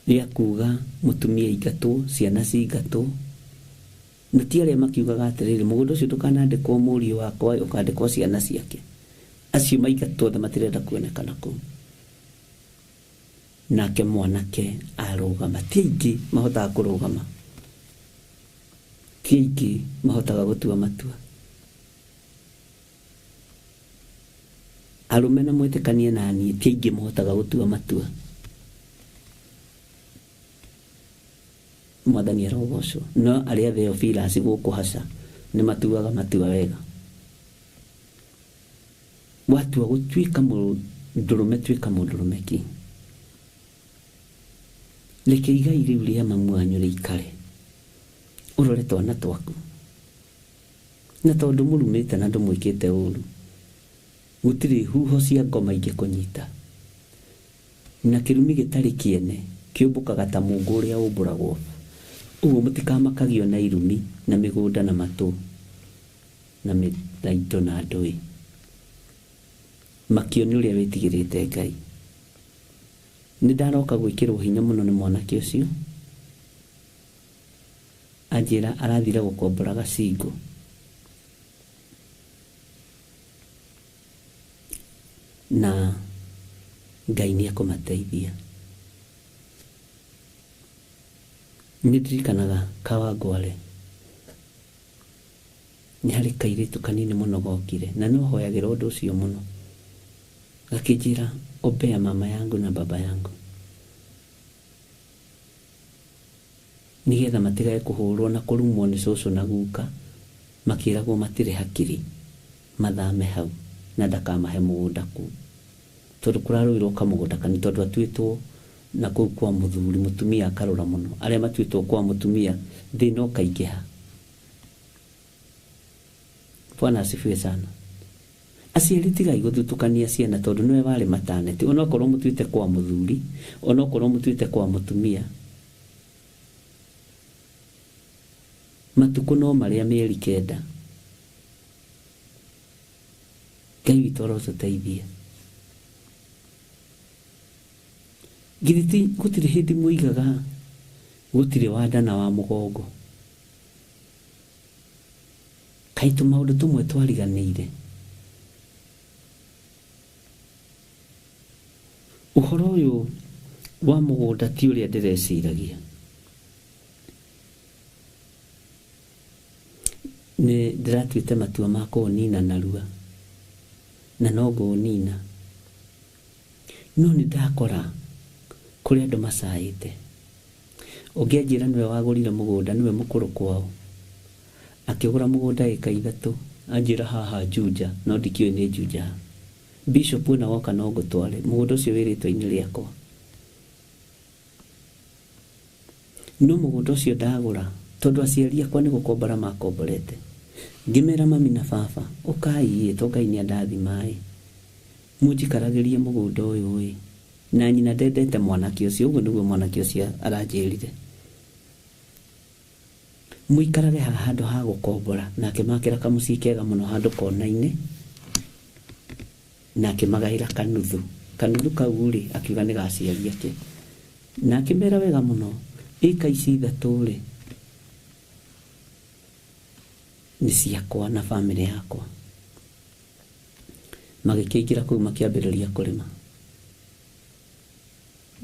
rĩa kuga mũtumia aingatwo, ciana cingatwo. Na ti arĩa makiugaga atĩrĩrĩ, mũgũnda ũcio ndũkanandĩkwo mũriũ wakwa, ũkandĩkwo ciana ciake. Acio maingatwo othe matirenda kuonekana kũu. Nake mwanake arũgama. Ti aingĩ mahotaga kũrũgama, ti aingĩ mahotaga gũtua matua. Arũme na mwĩtĩkanie na niĩ, ti aingĩ mahotaga gũtua matua. Mwathani arogocwo. No arĩa theophilus gũkũ haca nĩ matuaga matua wega. Watua gũtuĩka mũndũrũme, tuĩka mũndũrũme ki. Reke igai rĩu rĩa mamu wanyu rĩikare. urore twana twaku na tondu murumite na ndumwikite uru gutiri huho cia ngoma ingikunyita na kirumi gitari kiene kiumbukaga ta mungu uria umburagwo uguo mutikamakagio na irumi na migunda na matu na miraito na ndui makioni uria witigirite Ngai ni ndaroka gwikirwo hinya muno ni mwanake ucio anjira arathire gukombora gacingo na Ngai ni akumateithia nidirikanaga Kawangware ni hari kairitu kanini muno gokire na no hoyagira undu ucio muno gakijira obea mama yangu na baba yangu nigetha matigae kuhurwo na kurumwo ni cucu na guka makiragwo matire hakiri mathame hau na ndakamahe mugunda ku tondu kuraruirwo kamugunda kani tondu atuitwo na kuu kwa muthuri mutumia akarura muno aria matuitwo kwa mutumia thino kaingiha. Bwana asifiwe sana. Aciari tigai guthutukania ciana tondu niwe wari mataneti onokorwo mutuite kwa muthuri onokorwo mutuite kwa mutumia matuko no maria mieri kenda Ngai witũ arotuteithia giriti gutire hindi muigaga gutire wanda na wa mugongo kaitu maundu tumwe twariganire uhoro uyu wa mugunda ti uria ndireciragia ne ndiratuite matua mako nina narua na nogo nina no ni ndakora kuri andu macaite ungianjira niwe wagurire mugunda niwe mukuru kwao akigura mugunda eka 3 anjira haha Juja no ndikio ni Juja Bishop na woka no gutware mugunda ucio wiritwo ini riakwa no mugunda ucio ndagura tondu aciari akwa ni gukombora makomborete ngimera mami na baba ukai to Ngai ni andathi mai mujikaragirie mugunda uyu na nyina ndendete mwanake ucio uguo niguo mwanake ucio aranjirire muikarage handu ha gukombora nake makira kamuci kega muno handu kona-ini nake magaira kanuthu kauri akiuga ni gaciari ake nake mera wega muno ika ici 3 ri ni ciakwa na family yakwa magikiingira kuu makiambiriria kurima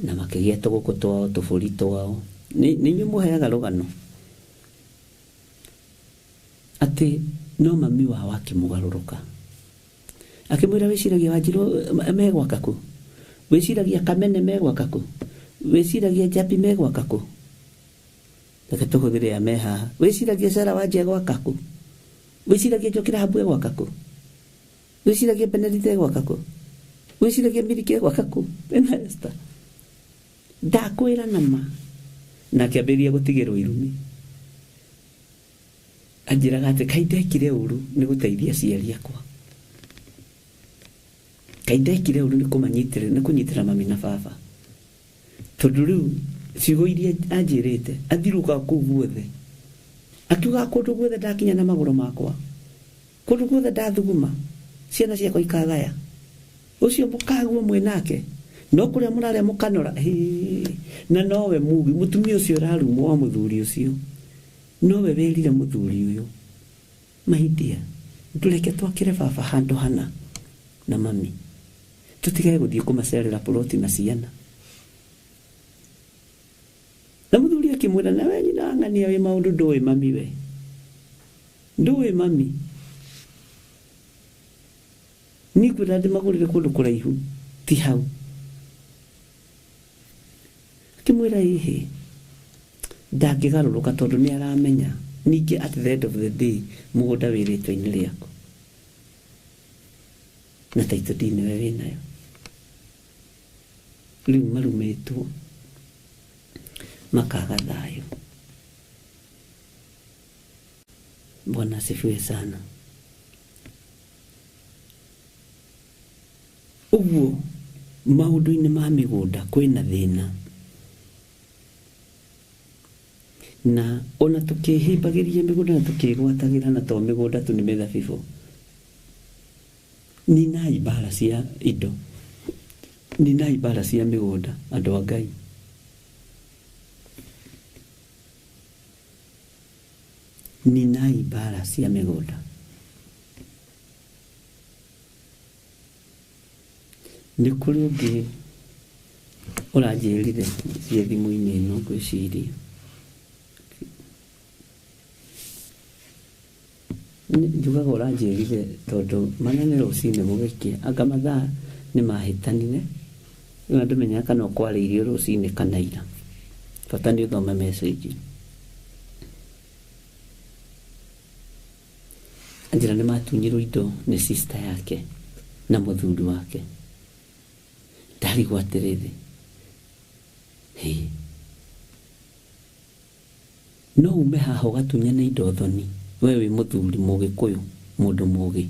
na makigia tuguku twao tuburi twao ni nyumuheaga rugano ati no mami wa wakimugaruruka akimwira wiciragia Wanjiru megwaka ku wiciragia Kamene megwaka ku wiciragia Japi megwaka ku takatuhuthire ameha wiciragia Sara Wanjia gwaka ku wiciragia Njokera Habwe gwaka ku wiciragia Benedite gwaka ku wiciragia Mirike gwaka ku ena Esther ndakwira nama na kiambiria gutigirwo irumi anjiraga ati kaindekire uru ni guteithia ciari akwa kaindekire uru ni kumanyitira ni kunyitira mami na baba tondu riu ciugo iria anjirite athiruka kuu guothe akiuga kundu guothe ndakinya na maguru makwa kundu guothe ndathuguma ciana ciakwa ikagaya ucio mukaguo mwenake no kuria murare mukanora na nowe mugi mutumia ucio rarumwo wa muthuri ucio nowe werire muthuri uyu maidia ndureke twakire baba handu hana na mami tutigae guthie kumacerera ploti na ciana na muthuri akimwira na we nyina ngania we maundu nduwe mami we nduwe mami ni kwira ndimagurire kundu kuraihu ti hau kimwira ihe ndakigaruruka tondu ni aramenya ningi at the end of the day mugunda wiritwo ini riako na taito dini we winayo riu marumitwo makaga thayo Bwana asifiwe sana. Uguo maundu-inĩ ma mĩgũnda kwĩna thĩna, na ona tũkĩhĩmbagĩria mĩgũnda na tũkĩgwatagĩra na to mĩgũnda tu nĩ mĩthabibũ. Ninai mbara cia indo, ninai mbara cia mĩgũnda, andũ a Ngai. Ninai mbara cia mĩgũnda. Nĩ kũrĩ ũngĩ ũranjĩrire cia thimũ-inĩ ĩno ngwĩciria, njugaga ũranjĩrire tondũ manene rũcinĩ mũgĩkia anga mathaa nĩ mahĩtanire, rĩu ndũmenyaga kana ũkwarĩirio rũcinĩ kana ira, bata nĩ ũthome message. Anjĩra nĩ matunyirwo indo nĩ sister yake na mũthuri wake. Ndarigwo atĩrĩrĩ, no ume haha ũgatunyane indo thoni, we wĩ mũthuri mũgĩkũyũ, mũndũ mũgĩ.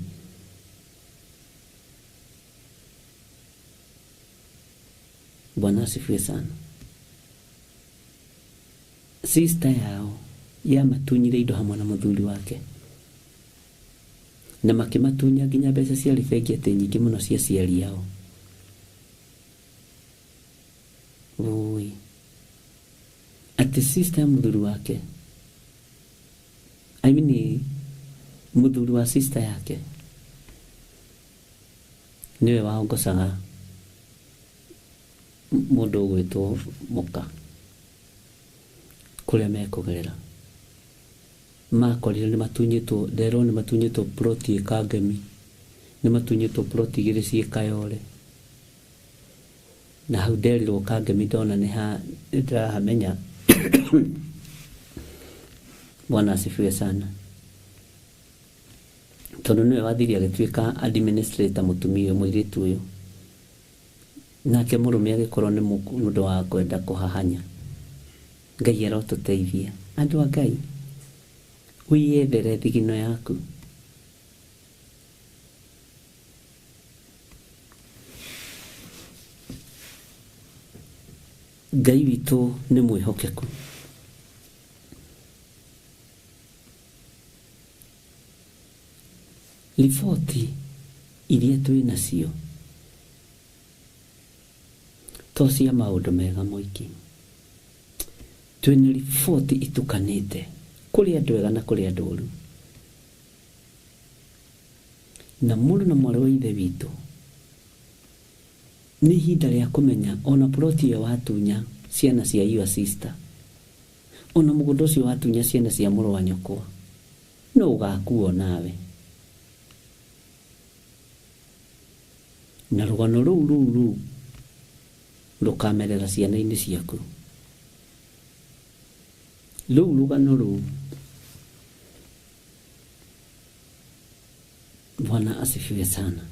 Bwana asifiwe sana. Sister yao yamatunyire indo hamwe na mũthuri wake, na makĩmatunya nginya mbeca ciarĩ bengi atĩ nyingĩ mũno cia ciari yao. Ui, ati sister mũthuri wake, I mean mũthuri wa sister yake niwe waongozaga mũndũ ũgwĩtwo Mũka kũrĩa mekũgerera. Makorire nĩ matunyĩtwo, nderwo nĩ matunyĩtwo ploti ĩkangemi, nĩ matunyĩtwo ploti igĩrĩ ciĩ Kayole, na hau nderirwo Kangemi ndona nĩ ndĩrahamenya. Bwana asifiwe sana. Tondũ nĩwe wathirie agĩtuĩka administrator mũtumia mũirĩtu ũyũ, nake mũrũme agĩkorwo nĩ mũndũ wa kwenda kũhahanya. Ngai arotũteithia andũ a Ngai, wĩyethere thigino yaku. Ngai witũ nĩ mwĩhokeku. Riboti iria twĩ nacio to cia maũndũ mega mũingĩ. Twĩna riboti itukanĩte, kũrĩ andũ ega na kũrĩ andũ ũru. Na mũndũ na mwarĩ wa ithe witũ, nĩ ihinda rĩa kũmenya ona ploti ĩyo watunya ciana cia your sister, ona mũgũnda ũcio watunya ciana cia mũrũ wa nyũkwa, no ũgakuo nawe. Na rũgano rũu rũkamerera ciana-inĩ ciaku. Rũgano rũu, Bwana asifiwe sana.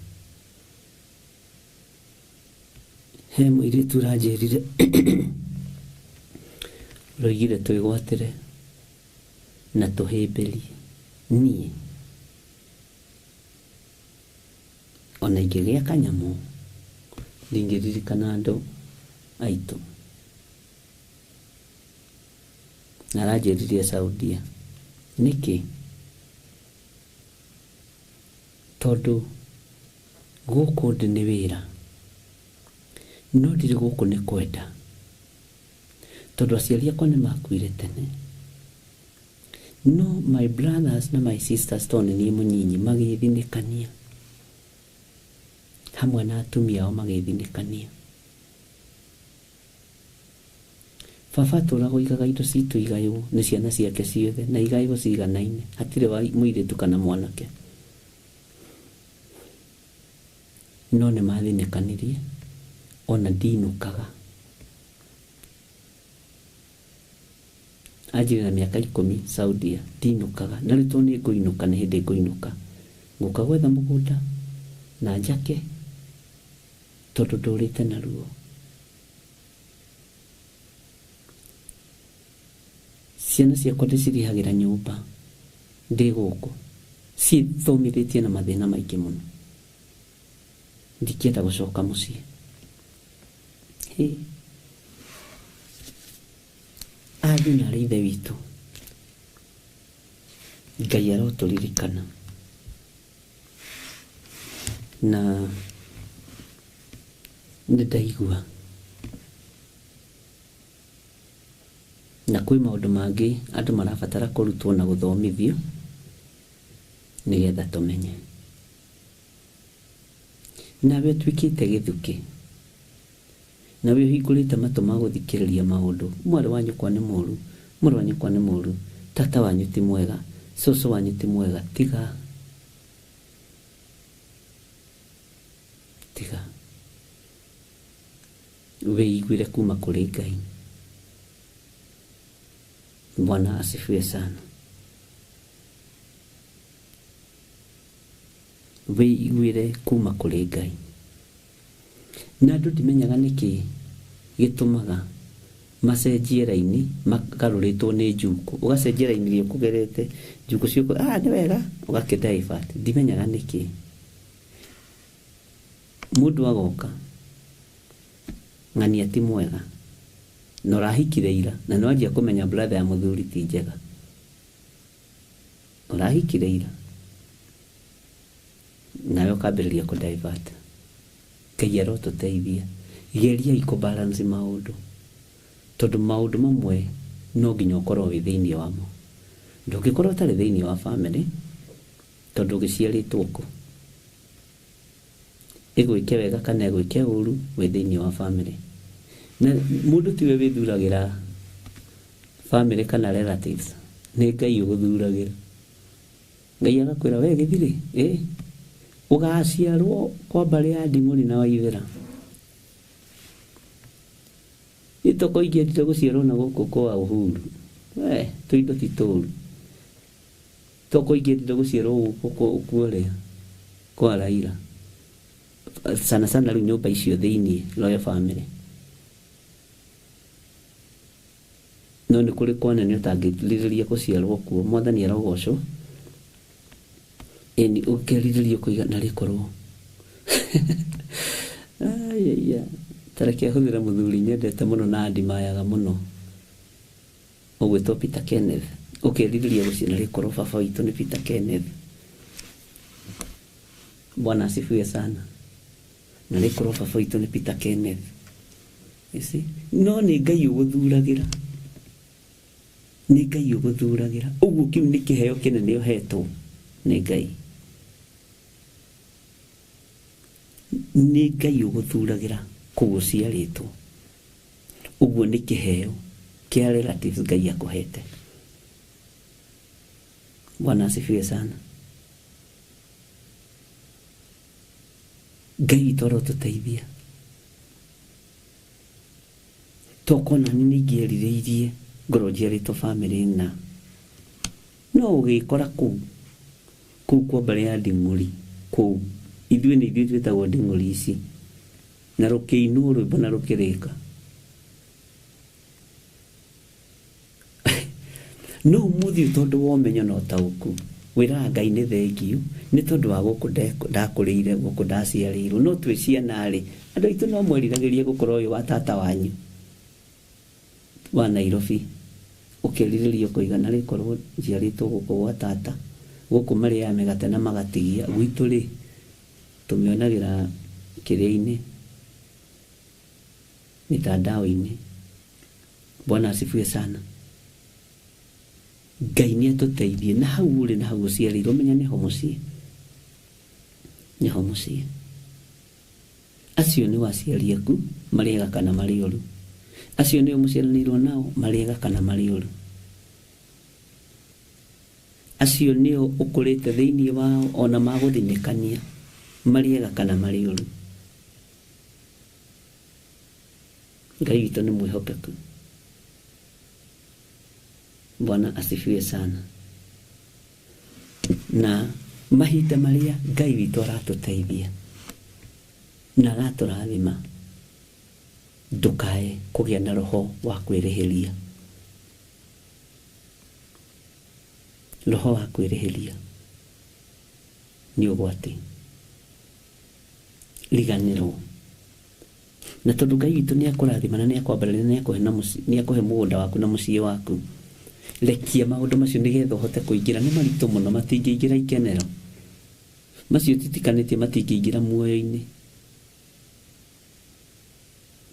He mũirĩtu ũranjĩrire roigire twĩgwatĩre na tũhĩmbĩrie. Niĩ ona ingĩgĩa kanyamũ ndingĩririkana andũ aitũ. Aranjĩrire Saudia, nĩkĩ? Tondũ gũkũ ndĩ nĩ wĩra, no ndirĩ gũkũ nĩ kwenda, tondũ aciari akwa nĩ makuire tene. No my brothers na my sisters tondũ nĩ mũnyinyi magĩthinĩkania, hamwe na atumia ao magĩthinĩkania. Baba tũrago igaga indo citũ igaywo nĩ ciana ciake ciothe, na igaywo ciganaine, hatirĩ wa mũirĩtu kana mwanake. No nĩ mathinĩkanirie, ona ndinũkaga. Anjĩrĩ na mĩaka 10 Saudia, ndinũkaga. Na rĩu tondũ nĩ ngũinũka, nĩ hĩndĩ ngũinũka, ngũka gwetha mũgũnda na njake, tondũ ndũrĩte na ruo. Ciana ciakwa ndĩcirĩhagĩra nyũmba, ndĩ gũkũ cithomithĩtie na mathĩna maingĩ mũno, ndikĩenda gũcoka mũciĩ. Ariũ na aarĩ a Ithe witũ, Ngai arotũririkana na nĩndaigua na kwĩ maũndũ mangĩ andũ marabatara kũrutwo na gũthomithio nĩgetha tũmenye. Nawe ũtuĩkĩte gĩthukĩ, nawe ũhingũrĩte matũ ma gũthikĩrĩria maũndũ. Mwarĩ wa nyũkwa nĩ mũũru, mũrũ wa nyũkwa nĩ mũũru, tata wanyu ti mwega, cũcũ wanyu ti mwega. Tiga wĩiguire kuma kũrĩ Ngai. Bwana asifiwe sana. Wĩiguire kuma kũrĩ Ngai. Na andũ ndimenyaga nĩkĩ gĩtũmaga macenjie raini magarũrĩtwo nĩ njukũ. Ũgacenjia raini iria ũkũgerete, njukũ ciũkũ nĩ wega ũgakĩdivert. Ndimenyaga nĩkĩ. Mũndũ agoka ng'ania ti mwega, na ũrahikire ira, na nĩwanjia kũmenya brother ya mũthuri ti njega. Ũrahikire ira, nawe ũkambĩrĩria kũdivert. Ngai arotũteithia. Geriai kũbalance maũndũ, tondũ maũndũ mamwe no nginya ũkorwo wĩ thĩinĩ wamo. Ndũngĩkorwo ũtarĩ thĩinĩ wa family, tondũ ũgĩciarĩtwo kũ. Ĩgwĩke wega kana ĩgwĩke ũru, wĩ thĩinĩ wa family. Na mũndũ tiwe wĩthuragĩra family kana relatives, nĩ Ngai ũgũthuragĩra. Ngai agakwĩra we gĩthirĩ, ũgaciarwo kwa mbarĩ ya Nding'ũri na Waithĩra. Itoko ingĩendire gũciarwo na gũkũ kwa Uhuru, tũindo ti tũũru. Toko ingĩendire gũciarwo gũkũ kuorĩa kwa Raila, sana sana rĩu nyũmba icio thĩinĩ Royal family. No nĩ kũrĩ kwanene ũtangĩrirĩria gũciarwo kuo. Mwathani arogocwo. Eni ũkĩrirĩria kũiga na rĩkorwo. Tareke hũthĩra mũthuri nyendete mũno na andimayaga mũno, ũgwĩtwo Peter Kenneth. Ũkĩrirĩria gũciarwo na rĩkorwo baba witũ nĩ Peter Kenneth. Bwana asifiwe sana. Na rĩkorwo baba witũ nĩ Peter Kenneth. No nĩ Ngai ũgũthuragĩra. Nĩ Ngai ũgũthuragĩra. Ũguo kĩu nĩ kĩheo kĩnene ũhetwo nĩ Ngai. Nĩ Ngai ũgũthuragĩra kũu ũciarĩtwo. Ũguo nĩ kĩheo kĩa relatives Ngai akũhete. Bwana asifiwe sana. Ngai torotũteithia. Tokona nĩ ingĩerirĩirie ngorwo njiarĩtwo family na no ũgĩkora kũu kwa mbarĩ ya Nding'ũri kũu. Ithuĩ nĩ ithuĩ twĩtagwo Nding'ũri ici, na rũkĩinwo rwĩmbo na rũkĩrĩka. No ũmũthĩ tondũ wa ũmenyo na ũtaũku wĩraga Ngai nĩ thengiũ, nĩ tondũ wa gũkũ ndakũrĩire, gũkũ ndaciarĩirwo. No twĩ ciana-rĩ, andũ aitũ no mweriragĩrie gũkorwo ũyũ wa tata wanyu wa Nairobi. Ũkĩrirĩria kũigana rĩkorwo njiarĩtwo gũkũ gwa tata, gũkũ marĩaga mĩgate na magatigia. Gwitũ-rĩ tũmĩonagĩra kĩrĩa-inĩ, mitandao-inĩ. Bwana asifiwe sana. Ngai nĩ atũteithie. Na hau ũrĩ na hau ũciarĩirwo, menya nĩho mũciĩ. Nĩho mũciĩ. Acio nĩ aciari aku marĩega kana marĩ ũru. Acio nĩo mũciaranĩirwo nao marĩega kana marĩ ũru. Acio nĩo ũkũrĩte thĩinĩ wao ona magũthinĩkania marĩega kana marĩ ũru. Ngai witũ nĩ mwĩhokeku. Bwana asifiwe sana. Na mahinda marĩa Ngai witũ aratũteithia na aratũrathima, ndũkae kũgĩa na roho wa kwĩrĩhĩria. roho wa kwĩrĩhĩria nĩ ũgwati riganĩrwo na tondũ Ngai witũ nĩ akũrathima na nĩ akwambarĩria nĩ akũhe mũgũnda waku na mũciĩ waku rekia maũndũ macio nĩgetha ũhote kũingĩra nĩ maritũ mũno matingĩingĩra ikenero macio titikanĩtie matingĩingĩra muoyo-inĩ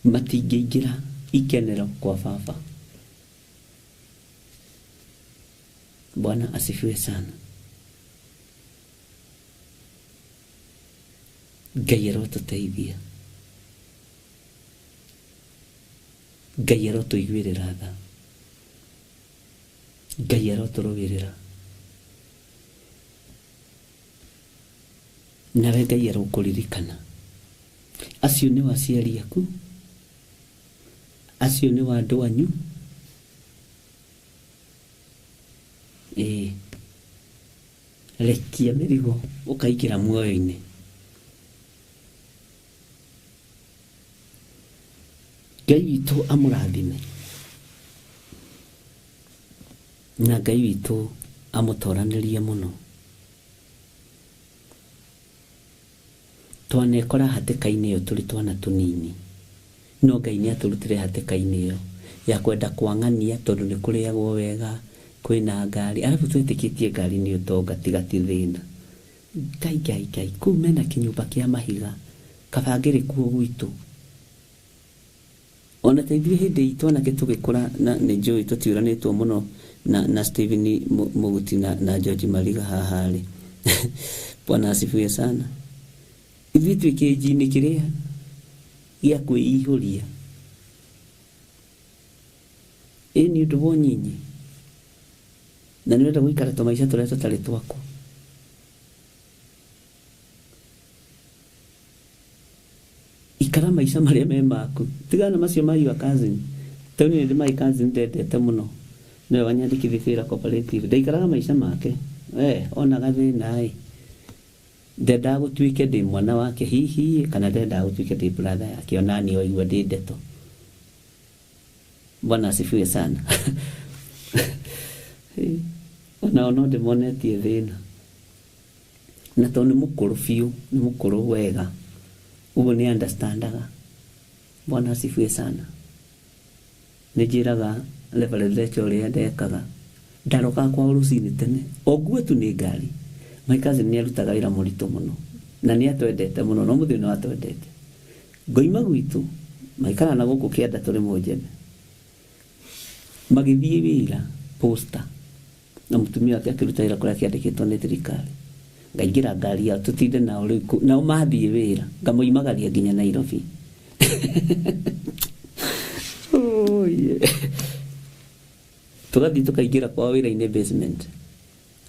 matingĩingĩra ikenero kwa baba. Bwana asifiwe sana. Ngai arotũteithia, Ngai arotũiguĩrĩra tha, Ngai arotũrũĩrĩra, nawe Ngai arokũririkana. Acio nĩ aciari aku, acio nĩ andũ anyu. Rekia mĩrigo ũkaingĩra muoyo-inĩ. Ngai witũ amũrathime na Ngai witũ amũtoranĩrie mũno. Twanekora hatĩka-inĩ ĩyo tũrĩ twana tũnini, no Ngai nĩ atũrutire hatĩka-inĩ ĩyo ya kwenda kwang'ania tondũ nĩ kũrĩagwo wega, kwĩna ngari, arabu twĩtĩkĩtie ngari nĩ ũtonga tiga ti thĩna. Ngai kũu mena kĩnyũmba kĩa mahiga kabangĩrĩ kuo gwitũ. Ona teithie hĩndĩ itũ anake tũgĩkũra na nĩ njũĩ tũtiũranĩtwo mũno na Stephen Mũguti na George Mariga haha rĩ. Bwana asifiwe sana. Ithuĩ twĩ kĩnji-inĩ kĩrĩa gĩa kwĩihũria. Nĩ ũndũ wa ũnyinyi na nĩ wenda gũikara tũmaica tũrĩa tũtarĩ twaku. Ikara maica marĩa me maku, tigana macio ma your cousin. Tau nĩ my cousin ndendete mũno, nĩwe wanyandĩkithia wĩra cooperative, ndaikaraga maica make. Onaga thĩna ndendaga gũtuĩke ndĩ mwana wake hihi, kana ndendaga gũtuĩke ndĩ brother yake, ona niĩ waigua ndĩ ndeto. Bwana asifiwe sana. Ona ndĩmonetie thĩna na tondũ nĩ mũkũrũ biũ, nĩ mũkũrũ wega, ũguo nĩ understandaga. Bwana asifiwe sana. Nĩ njĩraga Reverend Rachel ũrĩa ndekaga, ndarokaga kwao rũcinĩ tene, o nguo tu nĩ ngari. My cousin nĩ arutaga wĩra mũritũ mũno na nĩ atwendete mũno, no mũthĩ nĩ atwendete. Ngoima gwitũ maikara na gũkũ kĩanda tũrĩ Mũnjene, magĩthiĩ wĩra posta na mũtumia wake akĩruta wĩra kũrĩa kĩandĩkĩtwo nĩ thirikari. Ngaingĩra ngari yao tũtinde nao rĩu, nao mathiĩ wĩra ngamoimagaria nginya Nairobi. Tũgathiĩ tũkaingĩra kwao wĩra-inĩ basement.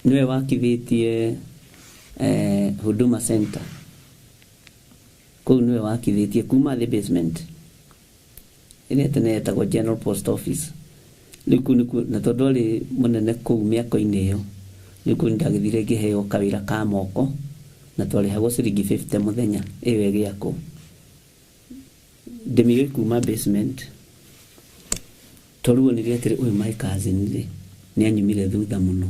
Nĩwe wakithĩtie Huduma Center. Kũu nĩwe wakithĩtie kuma the basement ĩrĩa tene yetagwo General Post Office. Rĩu kũu na tondũ arĩ mũnene kũu mĩaka-inĩ ĩyo, rĩu kũu ndagĩthire ngĩheo kawĩra ka moko na twarĩhagwo ciringi 50 mũthenya ĩyo ĩgĩakwo. Ndĩmĩoĩ kuma basement twaruonire atĩrĩ ũyũ my cousin rĩ nĩ anyumire thutha mũno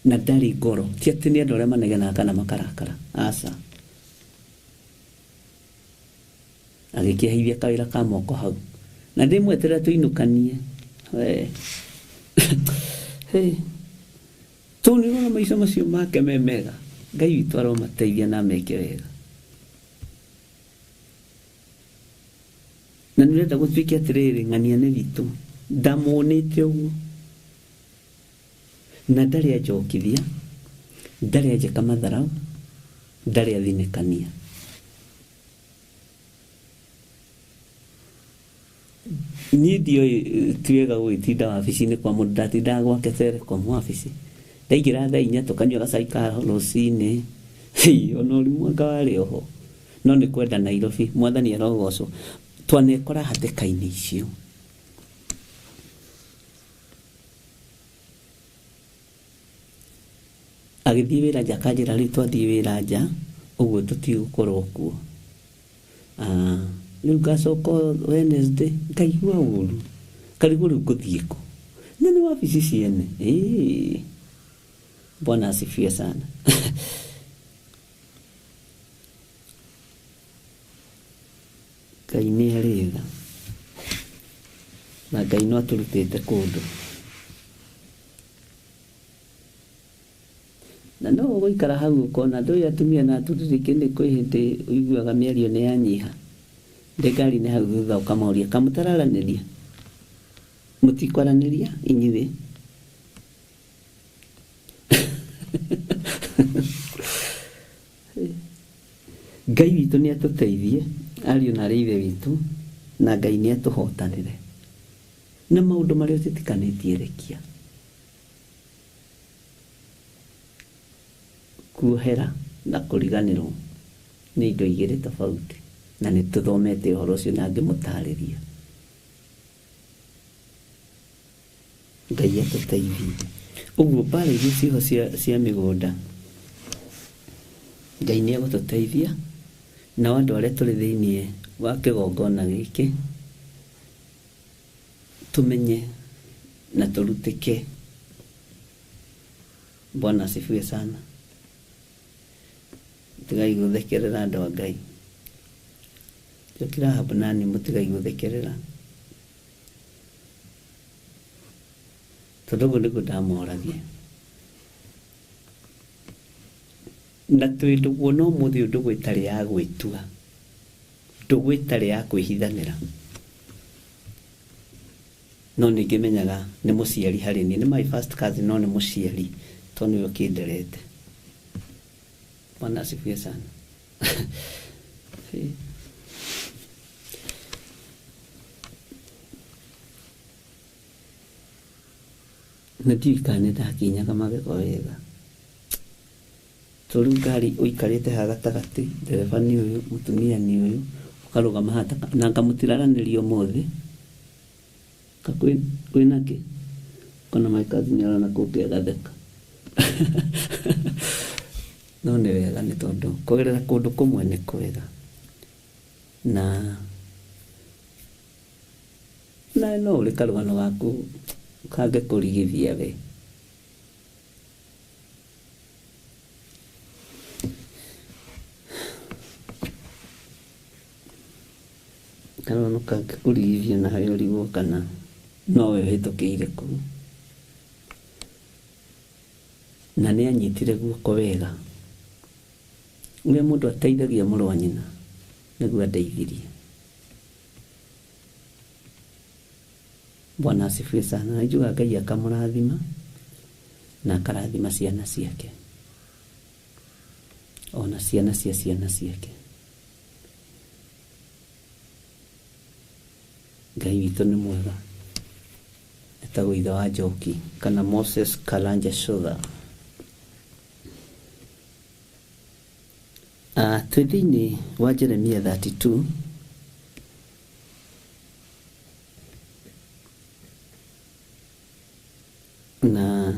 na ndarĩ ngoro, ti atĩ nĩ andũ arĩa manegenaga kana makarakara, aca. Agĩkĩheithia kawĩra ka moko hau na ndĩmweterera tũinũkanie. Tũnĩrona maica macio make me mega. Ngai witũ aromateithia na meke wega. Na nĩrenda gũtuĩke atĩrĩrĩ, ng'ania nĩ witũ ndamuonete ũguo na ndarĩ anjokithia, ndarĩ anjĩka matharau, ndarĩ athinĩkania. Niĩ ndiũĩ ti wega gwĩtinda wabici-inĩ kwa mũndũ, ndatindaga gwake Telecom wabici. Ndaingĩra thaa 4 tũkanyua gacai ka rũcinĩ, ona ũrimũ anga warĩ oho, no nĩ kwenda Nairobi. Mwathani arogocwo. Twanekora hatĩka-inĩ icio. Agĩthiĩ wĩra nja akanjĩra rĩu twathiĩ wĩra nja ũguo tũtigũkorwo kuo. Rĩu ngacoka Wednesday ngaigua ũru, karigũ rĩu ngũthiĩ kũ? Na ni wabici ciene. Bwana asifiwe sana. Ngai nĩ arĩtha na Ngai no atũrutĩte kũndũ, na no ũgũikara hau ũkona ndũĩ atumia na atũririke nĩ kwĩ hĩndĩ ũiguaga mĩario nĩ yanyiha ndĩ ngari-inĩ hau thutha ũkamoria kamũtararanĩria, mũtikwaranĩria inyuĩ? Ngai witũ nĩ atũteithie, ariũ na ithe witũ, na Ngai nĩ atũhotanĩre na maũndũ marĩa tũtikanĩtie rekia. Kuohera na kũriganĩrwo nĩ indo igĩrĩ tofauti, na nĩ tũthomete ũhoro ũcio na ngĩmũtarĩria. Ngai atũteithie. Ũguo mbara iria ciho cia mĩgũnda, Ngai nĩ egũtũteithia, na andũ arĩa tũrĩ thĩinĩ wa kĩgongona gĩkĩ tumenye na tũrutĩke. Bwana asifiwe sana. Tigai gũthekerera andũ a Ngai. Jokira hapo nani mũtigai gũthekerera. Tondũ ũguo nĩguo ndamoragia. Na twĩ ndũguo no mũthĩ ndũguo ĩtarĩ ya gwĩtua, ndũguo ĩtarĩ ya kwĩhithanĩra. No ningĩ menyaga nĩ mũciari harĩ niĩ, nĩ my first cousin no nĩ mũciari tondũ nĩwe kĩnderete. Bwana asifiwe sana. Na ndiũĩ kana nĩndakinyaga magego wega. Tũrĩ ngari ũikarĩte haha gatagatĩ, ndereba nĩ ũyũ, mũtumia nĩ ũyũ, ũkarũgama haha na ngamũtiraranĩria ũmũthĩ. Kwĩnakĩ? Kana my cousin arona kũngĩ agatheka. No nĩ wega nĩ tondũ kũgerera kũndũ kũmwe nĩ kwega. Na no ũrĩ karũgano gaku kange kũrigithia we. Karũgano kange kũrigithia na harĩ ũrigwo kana nowe hĩtũkĩire kũu. Na nĩ anyitire guoko wega. Ũrĩa mũndũ ateithagia mũrũ wa nyina nĩguo andeithirie. Bwana asifiwe sana. Najuga Ngai akamũrathima na akarathima ciana ciake, ona ciana cia ciana ciake. Ngai witũ nĩ mwega. Etagwo ithe wa Njoki kana Moses Karanja Shotha. Twĩ thĩinĩ wa Jeremia 32 na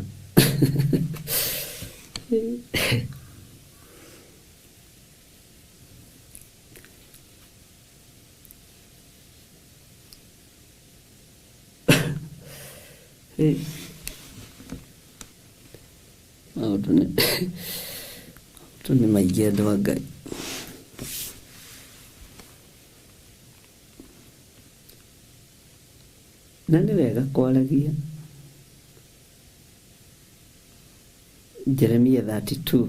maũndũ nĩ maingĩ andũ a Ngai. Na nĩ wega kwaragia. Jeremia 32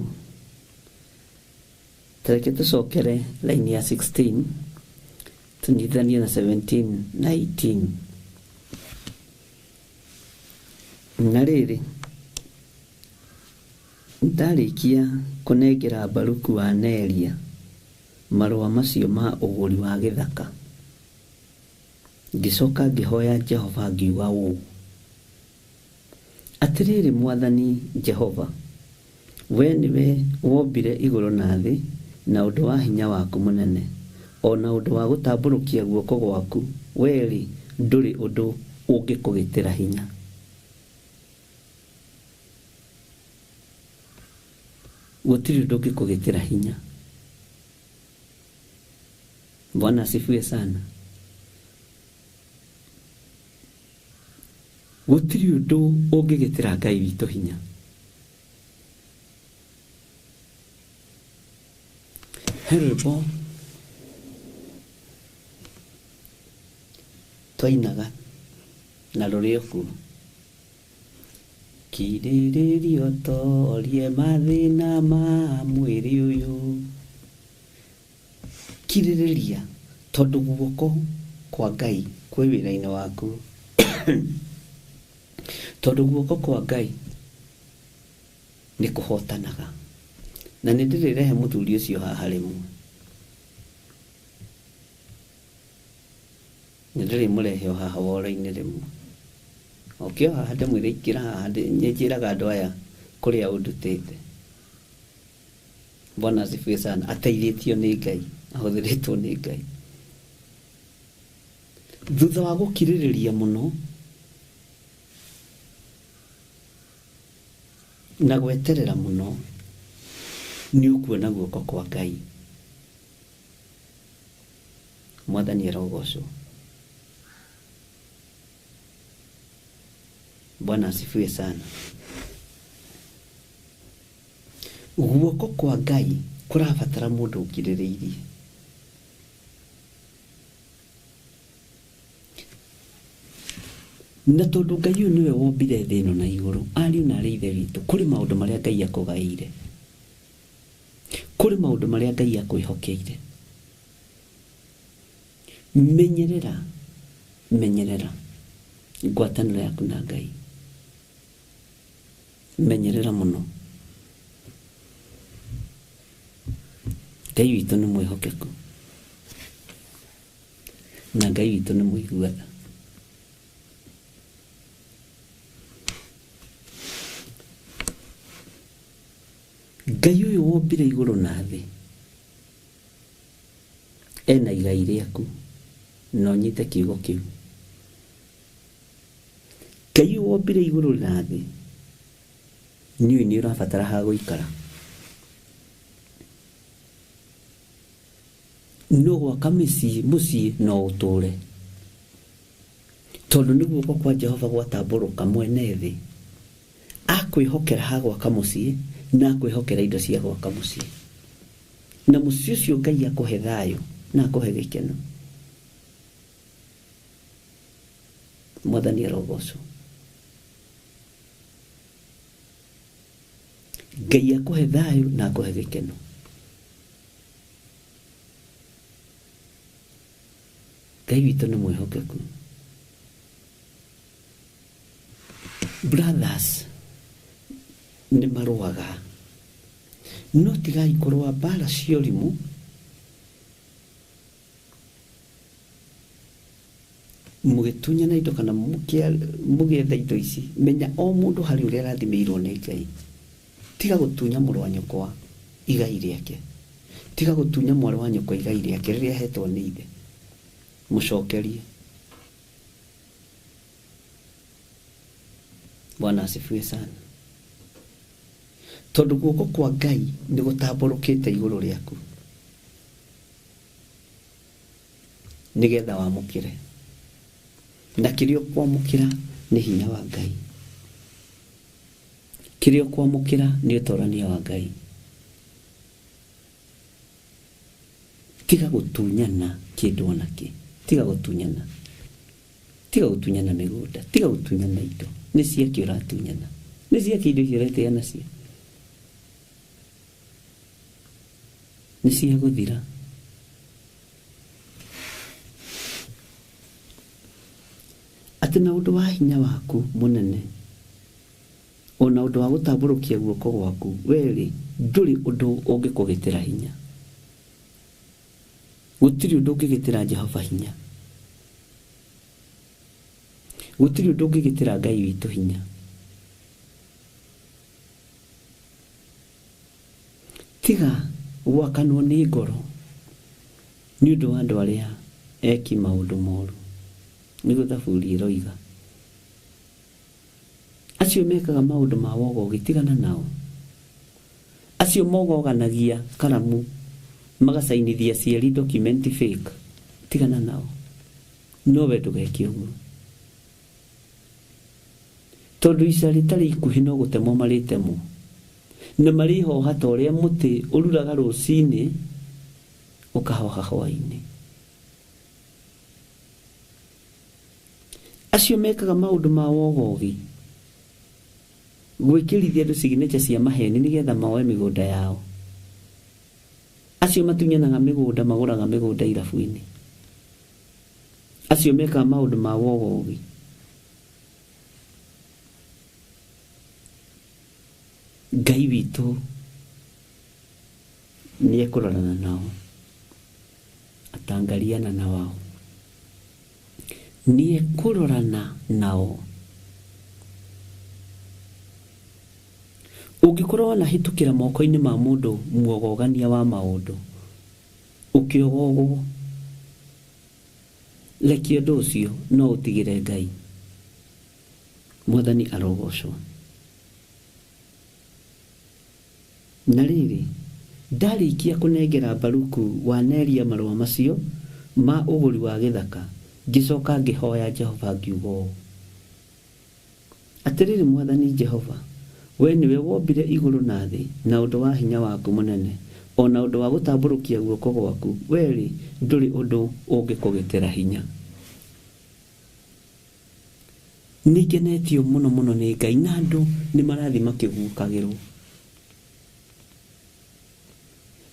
tareke tũcokere laini ya 16 tunyithanie na 17 na 18. Na rĩrĩ ndarĩkia kũnengera Baruku wa Neria marũa macio ma ũgũri wa gĩthaka, ngĩcoka ngĩhoya Jehova ngiuga ũũ: atĩrĩrĩ Mwathani Jehova, we nĩwe wombire igũrũ na thĩ na ũndũ wa hinya waku mũnene, o na ũndũ wa gũtambũrũkia guoko gwaku, we-rĩ ndũrĩ ũndũ ũngĩkũgĩtĩra hinya. Gũtirĩ ũndũ ũngĩkũgĩtĩra hinya. Bwana asifiwe sana. gutiri undu ungigitira Ngai witũ hinya. Rwĩmbo twainaga na rũrĩ ũkuo. Kirĩrĩrio torie mathĩna ma mwĩrĩ ũyũ. Kirĩrĩria tondũ guoko kwa Ngai kwĩ wĩra-inĩ waku. Tondũ guoko kwa Ngai nĩ kũhotanaga. Na nĩ ndĩrĩrehe mũthuri ũcio haha rĩmwe. Nĩ ndĩrĩmũrehe o haha wora-inĩ rĩmwe. Okĩo haha ndĩmwĩre ikĩra haha njĩraga andũ aya kũrĩa ũndutĩte. Bwana asifiwe sana. Ateithĩtio nĩ Ngai. Ahũthĩrĩtwo nĩ Ngai. Thutha wa gũkirĩrĩria mũno na gweterera mũno nĩ ũkuona guoko kwa Ngai. Mwathani arogocwo. Bwana asifiwe sana. Guoko kwa Ngai kũrabatara mũndũ ũkirĩrĩirie. Na tondũ Ngai ũyũ nĩwe wombire thĩ ĩno na igũrũ, ariũ na aarĩ a Ithe witũ, kũrĩ maũndũ marĩa Ngai akũgaĩire. Kũrĩ maũndũ marĩa Ngai akwĩhokeire. Menyerera ngwatanĩro yaku na Ngai. Menyerera mũno. Ngai witũ nĩ mwĩhokeku. Na Ngai witũ nĩ mũiguaga. Ngai ũyũ wombire igũrũ na thĩ ena igai rĩaku na ũnyite kiugo kĩu. Ngai ũyũ wombire igũrũ na thĩ nĩũĩ nĩ ũrabatara ha gũikara. No gwaka mũciĩ no ũtũũre. Tondũ nĩ guoko kwa Jehova gwatambũrũka mwene thĩ. Akwĩhokera ha gwaka mũciĩ na akwĩhokera indo cia gwaka mũciĩ. Na mũciĩ ũcio Ngai akũhe thayũ na akũhe gĩkeno. Mwathani arogocwo. Ngai akũhe thayũ na akũhe gĩkeno. Ngai witũ nĩ mwĩhokeku. Brothers nĩ marũaga. No tigai kũrũa mbara cia ũrimũ. Mũgĩtunyana indo kana mũgĩetha indo ici. Menya o mũndũ harĩ ũrĩa arathimĩirwo nĩ Ngai. Tiga gũtunya mũrũ wa nyũkwa igai rĩake. Tiga gũtunya mwarĩ wa nyũkwa igai rĩake rĩrĩa ahetwo nĩ ithe. Mũcokerie. Bwana asifiwe sana. Tondũ guoko kwa Ngai nĩ gũtambũrũkĩte igũrũ rĩaku. Nĩgetha wamũkĩre. Na kĩrĩa ũkwamũkĩra nĩ hinya wa Ngai. Kĩrĩa ũkwamũkĩra nĩ ũtũũrania wa Ngai. Tiga gũtunyana kĩndũ ona kĩ. Tiga gũtunyana. Tiga gũtunyana mĩgũnda. Tiga gũtunyana indo. Nĩ ciake ũratunyana. Nĩ ciake indo icio ũretĩĩa nacio. Nĩ cia gũthira. Atĩ na ũndũ wa hinya waku mũnene, ona ũndũ wa gũtambũrũkia guoko gwaku, wee ndũrĩ ũndũ ũngĩkũgĩtĩra hinya. Gũtirĩ ũndũ ũngĩgĩtĩra Jehova hinya. Gũtirĩ ũndũ ũngĩgĩtĩra Ngai witũ hinya. Tiga gwakanwo nĩ ngoro nĩ ũndũ wa andũ arĩa eki maũndũ moru. Nĩguo thaburi ĩroiga. Acio mekaga maũndũ ma wogo ũgĩtigana nao. Acio mogoganagia karamu magacainithia cieri document fake. Tigana nao. No we ndũgeke ũguo. tondu ica ritari ikuhi no gutemwo maritemo na mariho hata uria muti ururaga rucini ukahoha hwaini. Acio mekaga maundu ma wogogi gwikirithia andu signature cia maheni nigetha maoe migunda yao. Acio matunyanaga migunda maguraga migunda irabu-ini. Acio mekaga maundu ma wogogi. Ngai witu ni ekurorana nao, atangaliana na wao, ni ekurorana nao. Ungikorwo wanahitukira moko-ini ma mundu muogogania wa maundu ukiogogwo, reke undu ucio no utigire Ngai. Mwathani arogocwo. Na riri ndarikia kunengera Baruku wa Neria marua macio ma uguri wa githaka, ngicoka ngihoya Jehova ngiugo atiriri, Mwathani Jehova, we niwe wombire iguru na thi na undu wa hinya waku munene, ona undu wa gutamburukia guoko gwaku, weri nduri undu ungikugitira hinya. Nigenetio muno muno ni Ngai, na andu ni marathi makigukagirwo.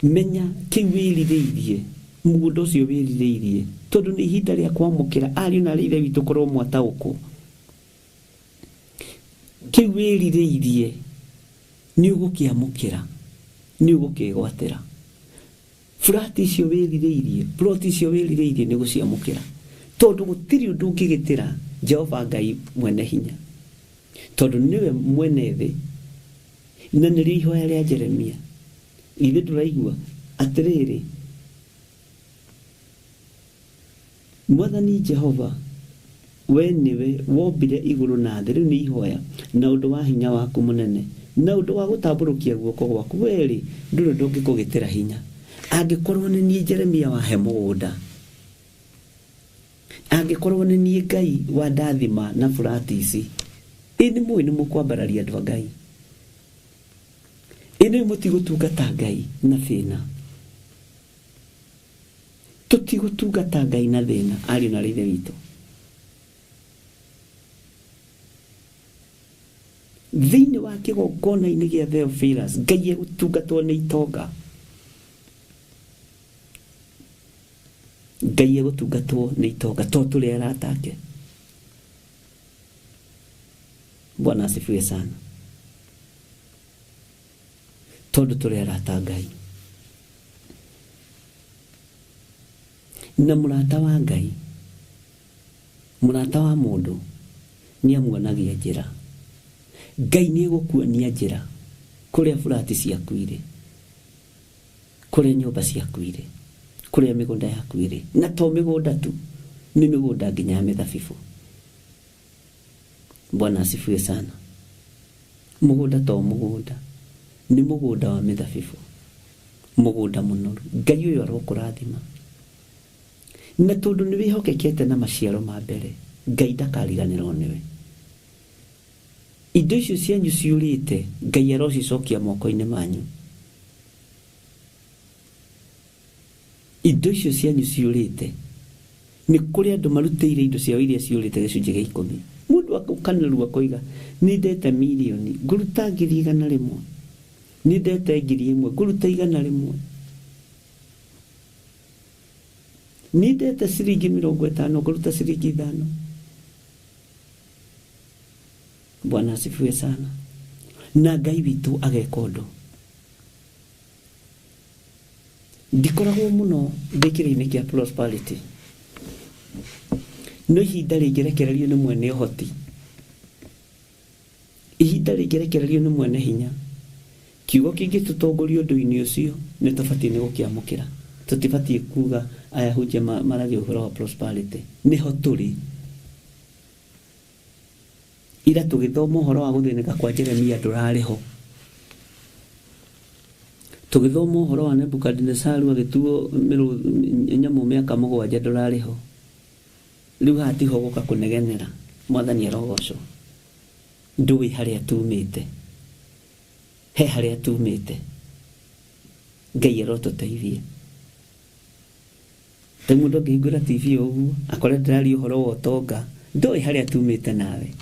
Menya kiwiririirie mugunda ucio wiririirie, tondu ni ihinda ria kwamukira ariu na rithe witu korwo mwatauku. Kiwiririirie ni ugukiamukira, ni ugukigwatira. Furati icio wiririirie, ploti icio wiririirie ni guciamukira, tondu gutiri undu ungigitira Jehova Ngai mwene hinya, tondu niwe mwene thi. Na nĩ ihoya ria Jeremia ithe turaigua atiriri, Mwathani Jehova, we niwe wombire iguru na thi. Riu ni ihoya na undu wa hinya waku munene, na undu wa gutamburukia guoko gwaku, weri nduri ndungikugitira hinya. Angikorwo ni nie Jeremia wahe mugunda, angikorwo ni nie Ngai wa ndathima na furati ici, ini mwe ni mukwambararia andu a Ngai, ini mutigutungata Ngai na thina, tutigutungata Ngai na thina ari na rithe witu. Thiini wa kigongona-ini gia Theophilus, Ngai egutungatwo ni itonga, Ngai egutungatwo ni itonga, to turi arata ake. Bwana asifiwe sana. Tondu turi arata Ngai, na murata wa Ngai, murata wa mundu ni amuonagia njira. Ngai ni egukuonia njira kuria furati ciaku iri, kuria nyumba ciaku iri, kuria migunda yaku iri. Na to migunda tu, ni migunda nginya mithabibu. Bwana asifiwe sana. Mugunda to mugunda, ni mugunda wa mithabibu, mugunda munoru. Ngai uyu arokurathima, na tondu ni wihokekete na maciaro ma mbere, Ngai ndakariganirwo niwe. Indo icio cianyu ciurite, Ngai arocicokia moko-ini manyu. Indo icio cianyu ciurite, ni kuri andu marutire indo ciao iria ciurite gicunji gia 10. Mundu akanarua koiga ni ndete milioni nguruta 100,000, ni ndete 1,000 nguruta 100,000, ni ndete ciringi 50 nguruta ciringi 5. Bwana asifiwe sana. Na Ngai witu ageka undu. Ndikoragwo muno thikiri-ini kia prosperity, no ihinda ringirekererio ni mwene uhoti, ihinda ringirekererio ni mwene hinya. Kiugo kingitutongoria undu-ini ucio ni tubati ni gukiamukira. Tutibati kuga aya huje marathi uhoro wa prosperity, niho turi. Ira tugithoma uhoro wa guthinika kwa Jeremia ndurariho, tugithoma uhoro wa Nebukadnezaru agituo nyamu miaka 7 ndurariho. Riu hatiho guka kunegenera. Mwathani arogocwo. ndui haria tumite he haria tumite Ngai arotuteithie temundo ngigura TV ugu akore ndari uhoro wa utonga ndui haria tumite nawe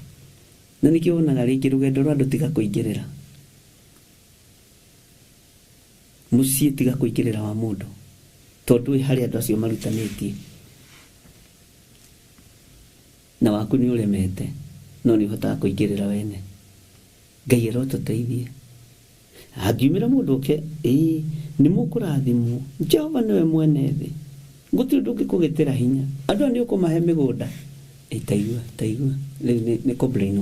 na nikionaga riki rugendo rwa ndutiga kuingirira musie tiga kuingirira wa mundu tondu haria andu acio marutanitie na waku ni uremete no ni hota kuingirira wene Ngai arotuteithie agimira mundu ke ni mukurathimwo Jehova niwe mwene thi gutiri nduki kugitira hinya andu ni ukumahe migunda taigua ni ko brain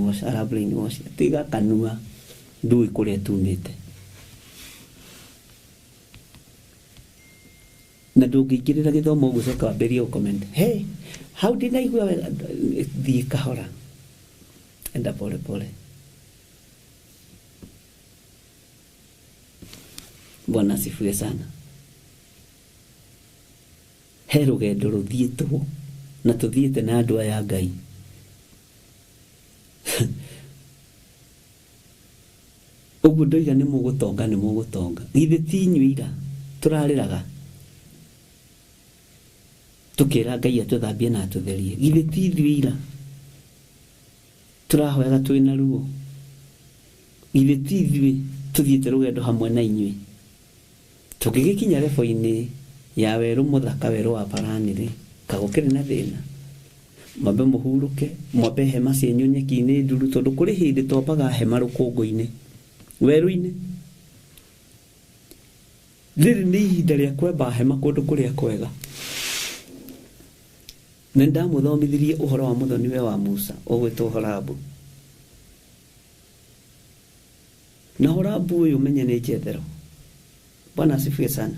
wash tiga kanua ndui kuria tumite na ndungingirira githomo gucoka wamberie comment hey how did I go the kahora enda pole pole Bwana asifiwe sana he rugendo ruthietwo na tuthiete na andu aya Ngai uguo ndoiga ni mugutonga githe ti nyuira turariraga tukira Ngai atuthambie na atutherie githe ti thwira turahoyaga twina ruo githe ti thwi tuthiete rugendo hamwe na inyui tukigikinya refoini ya weru muthaka weru wa paranire kagukire na thina mabe muhuruke mwabe hema cienyu nyeki-ini nduru tondu kuri hindi topaga hema rukungu-ini weru-ini riri ni ihinda ria kwemba hema kundu kuria kwega na ndamuthomithirie uhoro wa muthoni wa Musa ugwitwo Horabu na Horabu uyu menye ni njethero Bwana asifiwe sana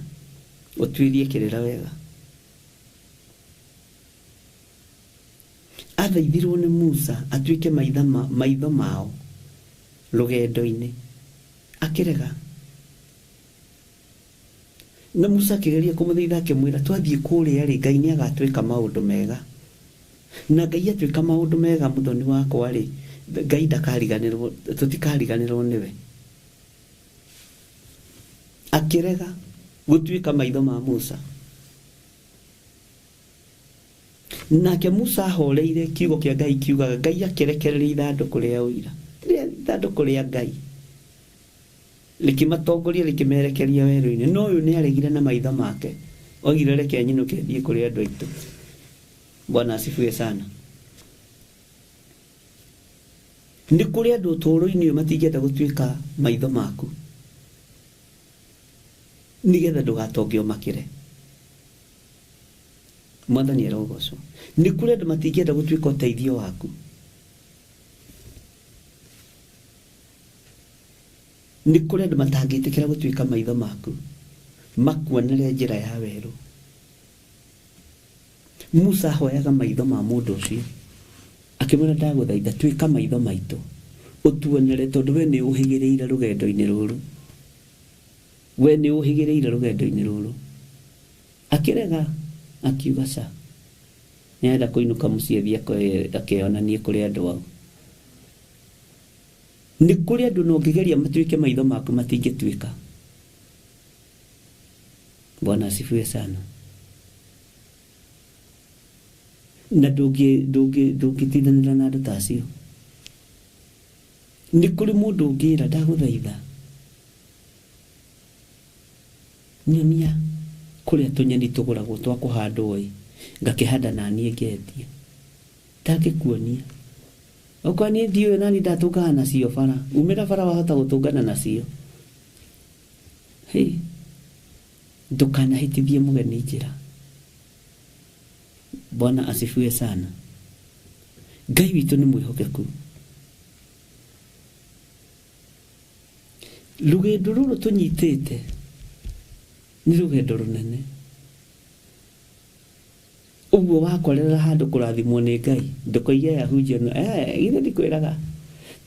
utwirie kirira wega athaithirwo ni Musa atuike maitho mao rugendo-ini akirega na Musa akigeria kumuthaitha akimwira twathie kuria ri Ngai ni agatwika maundu mega na Ngai atwika maundu mega muthoni wakwa ri Ngai ndakariganirwo tutikariganirwo niwe akirega gutwika maitho ma Musa nake Musa ahoreire kiugo kia Ngai kiugaga Ngai akirekereria ithanduku ria uira ithanduku ria Ngai likimatongoria likimerekeria weru-ini no uyu ni aregire na maitho make ogire reke nyinuke thie kuri andu aitu Bwana asifiwe sana ni kuri andu uturo-ini matingenda gutwika maitho maku nigetha ndugatongio makire Mwathani arogocwo ni kuri andu matingenda gutwika uteithio waku ni kuri andu matangitikira gutwika maitho maku makuonere njira ya weru Musa hoyaga maitho ma mundu ucio akimwira ndaguthaitha twika maitho maitu utuonere tondu we ni uhigireire rugendo-ini ruru we ni uhigireire rugendo-ini ruru akirega akiuga sa nenda kuinuka mucie thia akionanie kuri andu au ni kuri andu no ngigeria matwike maitho maku matingitwika Bwana asifiwe sana na ndungitithanira na andu tacio ni kuri mundu ungira ndaguthaitha nyonia kuria tunyeni tuguragwo twa kuhandwo ngakihanda na nie ngetie ndangikuonia ukwani ndiwe nani ndatungana nacio bara umira bara wahota gutungana nacio hey ndukanahitithie mugeni njira Bwana asifiwe sana Ngai witu ni mwihokeku rugendo ruru tunyitite ni rugendo runene uguo wakorera handu kurathimwo ni Ngai ndukoiye yahunjia githe ndikwiraga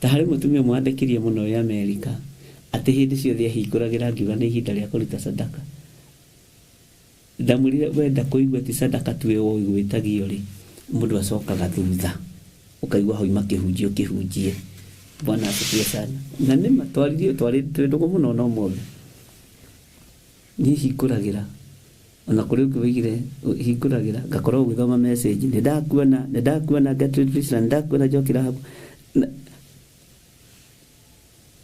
ta hari mutumia mwandĩkirie muno ya Amerika ati hindi ciothe ahingũragira ngiuga ni ihinda ria kuruta sadaka ndamurire wenda kuigua ti sadaka tuwe gwitagio ri mundu acokaga thutha ukaigua hoima kihunjio kihunjie Bwana asifiwe sana. Na nima twarĩte ndugu mũno no mothe. Ni hingũragĩra. Ona kũrĩ ũkĩwĩgire hingũragĩra ngakorwo ũgĩthoma message. Ndakuona Gertrude, ndakuona Jokira hapo.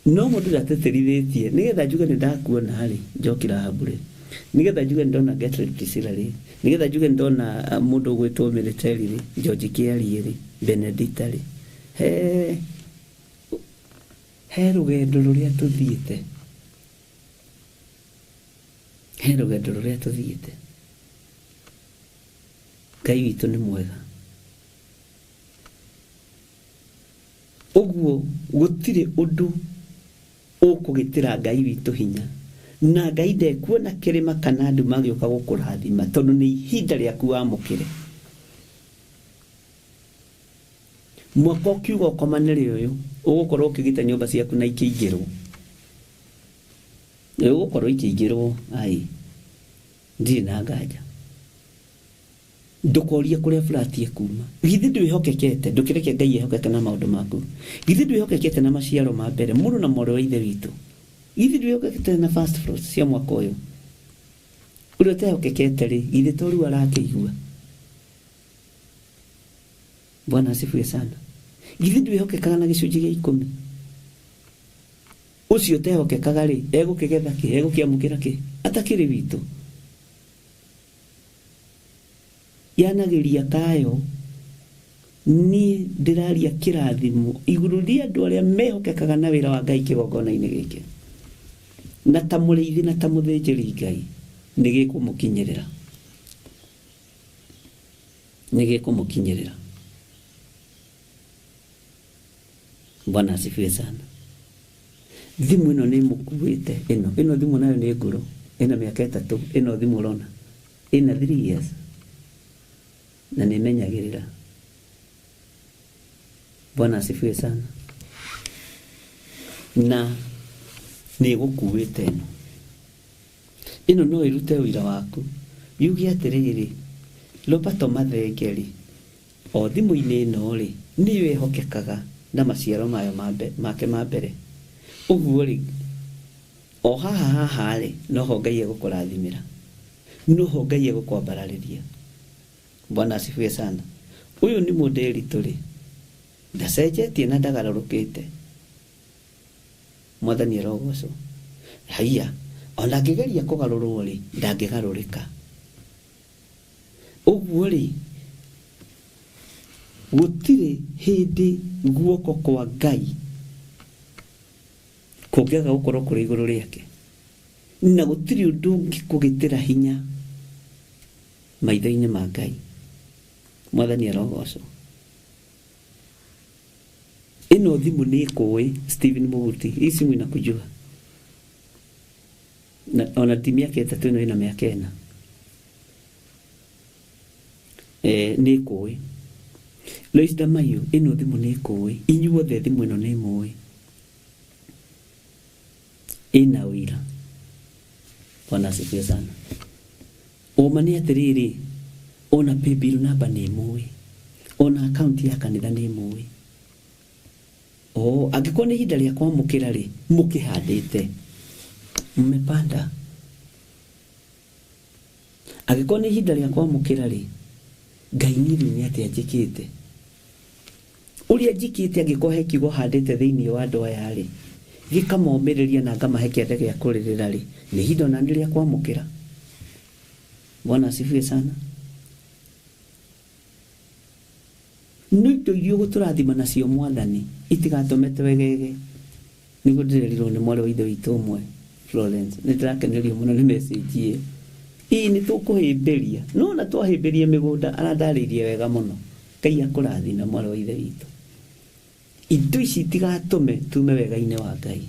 No mũndũ ndateterithĩtie nĩgetha njuge ndakuona harĩ Jokira hapo. Nigetha njuge ndona Gertrude Priscilla rĩ. Nigetha njuge ndona mũndũ gwĩtwo military rĩ, George Kiari rĩ, Benedict rĩ. He rũgendo rũrĩa tũthiĩte. Ngai witũ nĩ mwega. Ũguo gũtirĩ ũndũ ũkũgĩtĩra Ngai witũ hinya. Na Ngai ndekuona kĩrĩma kana andũ magĩũka gũkũrathima tondũ nĩ ihinda rĩaku wamũkĩre. Mwaka ũkiuga ũkomanĩre ũyũ ũgũkorwo ũkĩgita nyũmba ciaku na ikĩingĩrwo. Ũgũkorwo ikĩingĩrwo ndirĩ na nganja. Ndũkorie kũrĩa flat ekuma. Githĩ ndwĩhokekete ndũkĩreke Ngai ehokeke na maũndũ maku. Githĩ ndwĩhokekete na maciaro ma mbere mũrũ na mwarĩ wa ithe witũ. Githĩ ndwĩhokekete na first fruits cia mwaka ũyũ. Ũrĩa ũtehokekete rĩ githĩ to rĩu arakĩigua. Bwana asifiwe sana. Githĩ ndwĩhokekaga na gĩcunjĩ gĩa 10. Ũcio ũtehokekaga rĩ egũkĩgetha kĩ egũkĩamũkĩra kĩ atakĩrĩ witũ. Yanagĩria kayo ni ndĩraria kĩrathimo igũrũ rĩa andũ arĩa mehokekaga na wĩra wa Ngai kĩgongona-inĩ gĩkĩ. Na ta mũrĩithi na ta mũthĩnjĩri Ngai nĩ gĩkũmũkinyĩrĩra. Bwana asifiwe sana. Thimu ĩno nĩ mũkuĩte ĩno thimu nayo nĩ ngũrũ ĩna mĩaka 3 ĩno thimu ũrona ĩna 3 years na nĩ menyagĩrĩra. Bwana asifiwe sana. Na nĩ gũkuĩte ĩno no ĩrute wĩra waku. Yuge atĩrĩrĩ Roberto Mathengeri o thimũ-inĩ ĩno rĩ nĩwe ehokekaga na maciaro mayo make ma mbere. Ũguo rĩ o haha rĩ noho Ngai egũkũrathimĩra. Noho Ngai egũkwambararĩria. Bwana asifiwe sana. Ũyũ nĩ mũndũ eritũ rĩ ndacenjetie na ndagarũrũkĩte. Mwathani arogocwo. Haiya ona ngĩgeria kũgarũrwo rĩ ndangĩgarũrĩka. Ũguo rĩ gũtirĩ hĩndĩ guoko kwa Ngai kũngĩaga gũkorwo kũrĩ igũrũ rĩake. Na gũtirĩ ũndũ ũngĩkũgĩtĩra hinya maitho-inĩ ma Ngai. Mwathani arogocwo. Ĩno thimũ nĩ kũĩ Stephen Muguti ici mwina kujua. Na ona timu yake 3 ĩno ĩna mĩaka 4. Nĩ kũĩ. Lois Damayo ĩno thimũ nĩ kũĩ. Inyuothe thimũ ĩno nĩ mũĩ. Ĩna wĩra. Bwana asifiwe sana. Ũma nĩ atĩrĩrĩ ona paybill number nĩ mũĩ. Ona account ya kanitha nĩ mũĩ. Angĩkorwo nĩ ihinda rĩa kwamũkĩra rĩ mũkĩhandĩte mmepanda. Angĩkorwo nĩ ihinda rĩa kwamũkĩra rĩ Ngai nĩ atĩ anjĩkĩte. Ũrĩa njikĩte angĩkorwo he kiugo handĩte thĩinĩ wa andũ aya rĩ gĩkamomĩrĩria na ngamahe kĩande gĩa kũrĩrĩra rĩ nĩ ihinda ona nĩ rĩa kwamũkĩra. Bwana asifiwe sana. Nĩ indo iria gũtũrathima nacio Mwathani itigatũme twegege. Nĩguo ndĩrerirwo nĩ mwarĩ wa ithe witũ ũmwe Florence. Nĩ ndĩrakenerio mũno nĩ message ĩyo. Nĩ tũkũhĩmbĩria no na twahĩmbĩria mĩgũnda arandarĩirie wega mũno. Ngai akũrathima mwarĩ wa ithe witũ. Indo ici itigatũme tume wega-inĩ wa Ngai.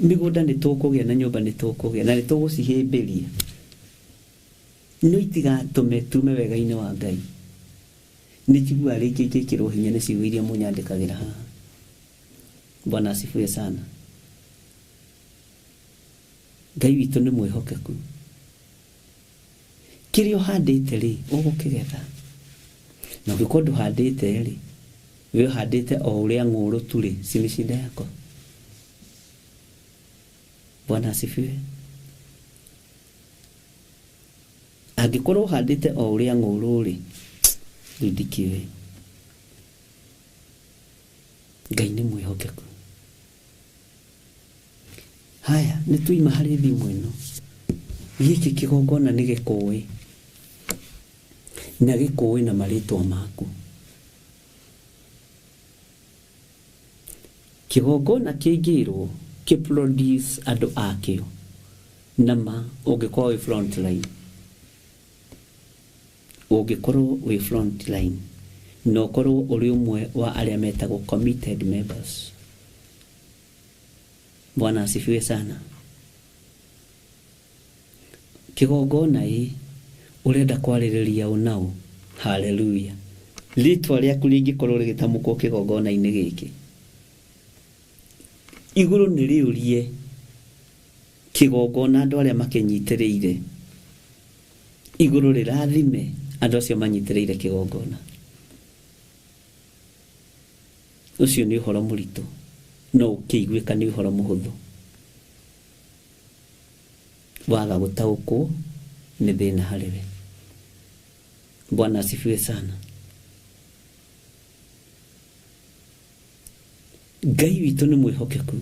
Mĩgũnda nĩ tũkũgĩa na nyũmba nĩ tũkũgĩa na nĩ tũgũcihĩmbĩria. No itigatũme tume wega-inĩ wa Ngai. Nĩ njiguaga rĩngĩ ikĩrwo hinya nĩ ciugo iria mũnyandĩkagĩra haha. Bwana asifiwe sana. Ngai witũ nĩ mwĩhokeku. Kĩrĩa ũhandĩte rĩ ũgũkĩgetha. Na ũngĩkorwo ndũhandĩte rĩ we handite o uria nguru tuli, si ni shida yako. Bwana asifiwe. Angĩkorwo handite o uria nguru ri, ndikiwe. Ngai nĩ mwĩhokeku. Haya, nĩ tuima harĩ thimũ ĩno. Gĩkĩ kĩgongona nĩ gĩkũĩ. Na gĩkũĩ na marĩtwa maku. Kĩgongona kĩngĩrwo kĩproduce andũ akĩo. Nama ũngĩkorwo wĩ front line. Ũngĩkorwo wĩ front line. Na ũkorwo ũrĩ ũmwe wa arĩa metagwo committed members. Bwana asifiwe sana. Kĩgongona urenda kwarĩrĩria unao. Hallelujah. Ritwa rĩaku rĩngĩkorwo rĩgĩtamũkwo kĩgongona-inĩ gĩkĩ. Igũrũ nĩ rĩũrie kĩgongona andũ arĩa makĩnyitĩrĩire. Igũrũ rĩrathime andũ acio manyitĩrĩire kĩgongona. Ucio nĩ ũhoro mũritũ. No ũkĩiguĩka nĩ ũhoro mũhũthũ. Waga gũtaũkwo nĩ thĩna harĩwe. Bwana asifiwe sana. Ngai witũ nĩ mwĩhokeku.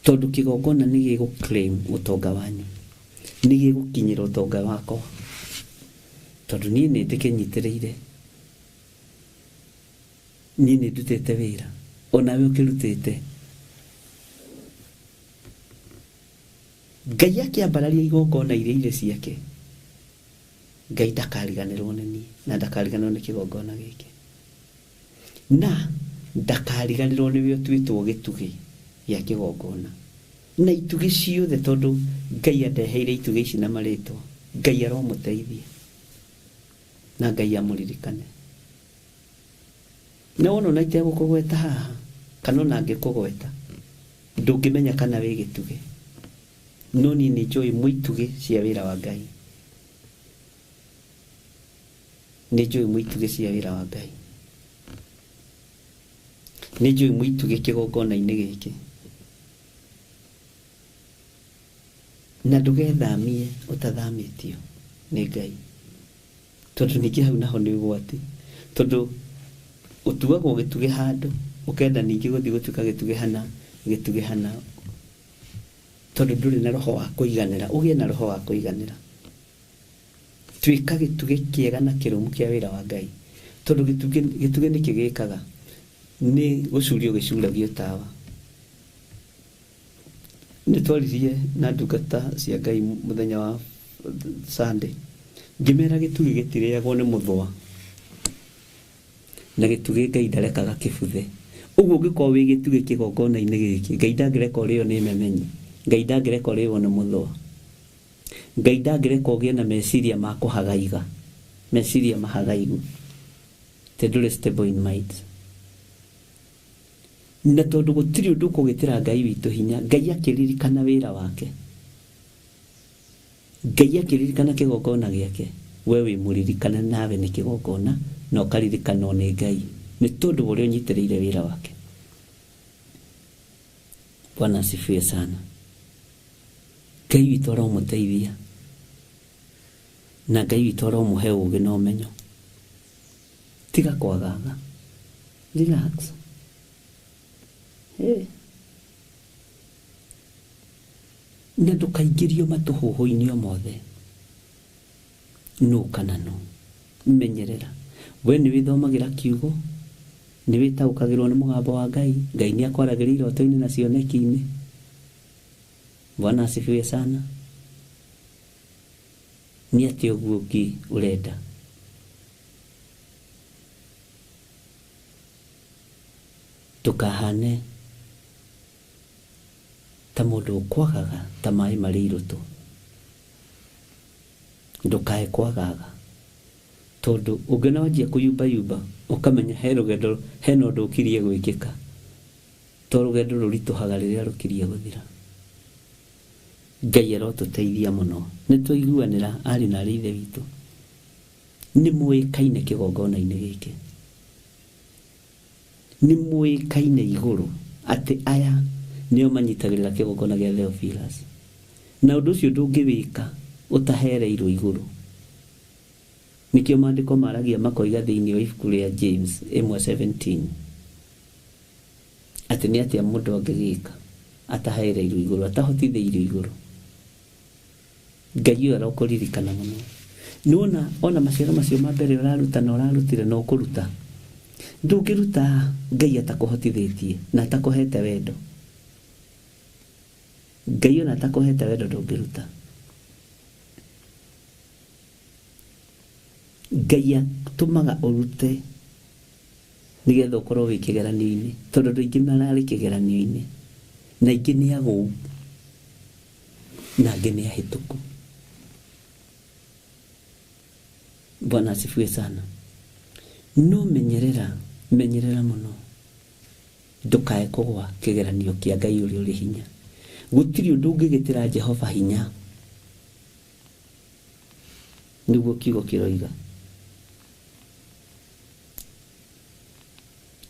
Tondũ kĩgongona nĩ gĩgũclaim ũtonga wanyu. Nĩ gĩgũkinyĩra ũtonga wako. Tondũ niĩ nĩ ndĩkĩnyitĩrĩire. Niĩ nĩ ndutĩte wĩra. Onawe ũkĩrutĩte. Ngai akĩambararia igongona iria irĩ ciake. Ngai ndakariganĩrwo nĩ niĩ na ndakariganĩrwo nĩ kĩgongona gĩkĩ. Na ndakariganĩrwo nĩwe ũtuĩtwo gĩtugĩ gĩa kĩgongona. Na itugĩ ciothe tondũ Ngai andeheire itugĩ ici na marĩtwa. Ngai aromũteithia. Na Ngai amũririkane. Na wona na itegũkũgweta haha kana ona angĩkũgweta ndũngĩmenya kana wĩ gĩtugĩ. No niĩ nĩ njũĩ mũitugĩ cia wĩra wa Ngai. Nĩ njũĩ mũitugĩ cia wĩra wa Ngai. Nĩ njũĩ mũitugĩ kĩgongona-inĩ gĩkĩ. Na ndũgethamie ũtathamĩtio nĩ Ngai. Tondũ ningĩ hau naho nĩ ũgwati. Tondũ ũtuagwo gĩtugĩ handũ ũkenda ningĩ gũthiĩ gũtuĩka gĩtugĩ hana. Tondũ ndũrĩ na roho wa kũiganĩra. Ũgĩe na roho wa kũiganĩra. Tuĩka gĩtugĩ kĩega na kĩrũmu kĩa wĩra wa Ngai. Tondũ gĩtugĩ nĩ kĩgĩkaga. Nĩ gũcurio gĩcuragio tawa. Nĩ twaririe na ndungata cia Ngai mũthenya wa Sunday. Ngĩmera gĩtugĩ gĩtirĩagwo nĩ mũthũa. Na gĩtugĩ Ngai ndarekaga kĩbuthe. Ũguo ũngĩkorwo wĩ gĩtugĩ kĩgongona-inĩ gĩkĩ, Ngai ndangĩreka ũrĩo nĩ memenyi. Ngai ndangĩreka ũrĩo nĩ mũthũa. Ngai ndangĩreka ũgĩe na meciria ma kũhagaiga. Meciria mahagaigu. Ndũrĩ stable in mind. Na tondũ gũtirĩ ũndũ ũkũgĩtĩra Ngai witũ hinya, Ngai akĩririkana wĩra wake. Ngai akĩririkana kĩgongona gĩake. We wĩ mũririkane nawe nĩ kĩgongona na ũkaririkanwo nĩ Ngai. Nĩ tondũ ũrĩa ũnyitĩrĩire wĩra wake. Bwana asifiwe sana. Ngai witũ aromũteithia. Na Ngai witũ aromũhe ũũgĩ na ũmenyo. Tiga kwagaga. Relax. Na ndũkaingĩrio matũhũhũ-inĩ o mothe. Nũ kana nũ. Menyerera. We nĩ wĩthomagĩra kiugo. Nĩ wĩtaũkagĩrwo nĩ mũgambo wa Ngai. Ngai nĩ akwaragĩria iroto-inĩ na cioneki-inĩ. Bwana asifiwe sana. Nĩ atĩ ũguo ũngĩ ũrenda. Tukahane ta mũndũ ũkwagaga ta maĩ marĩ irũtũ. Ndũkae kwagaga. Tondũ ũngĩona wanjia kũyumbayumba ũkamenya hena ũndũ ũkirie gwĩkĩka. To rũgendo rũritũhaga rĩrĩa rũkirie gũthira. Ngai arotũteithia mũno. Nĩ tũiguanĩra arĩ na ithe witũ. nĩ mũĩkaine kĩgongona-inĩ gĩkĩ, nĩ mũĩkaine igũrũ atĩ aya nĩo manyitagĩrĩra kĩgongona gĩa Theophilus, na ũndũ ũcio ndũngĩwĩka ũtahereirwo igũrũ. Nĩkĩo maandĩko maragia makoiga thĩinĩ wa ibuku rĩa James 1:17 atĩ nĩ atĩa mũndũ angĩgĩka atahereirwo igũrũ, atahotithĩirio igũrũ. Ngai ũyũ arokũririkana mũno. Nĩwona ona maciaro macio ma mbere ũraruta na ũrarutire no kũruta, ndũngĩruta Ngai atakũhotithĩtie na atakũhete wendo. Ngai ona atakũhete wendo ndũngĩruta. Ngai atũmaga ũrute nĩgetha ũkorwo wĩ kĩgeranio-inĩ, tondũ andũ aingĩ mararĩ kĩgeranio-inĩ, na aingĩ nĩ agũu na angĩ nĩ ahĩtũku. Bwana asifiwe sana. No menyerera mũno ndũkae kũgwa kĩgeranio kĩa Ngai ũrĩa ũrĩ hinya. Gũtirĩ ũndũ ũngĩgĩtĩra Jehova hinya, nĩguo kiugo kĩroiga.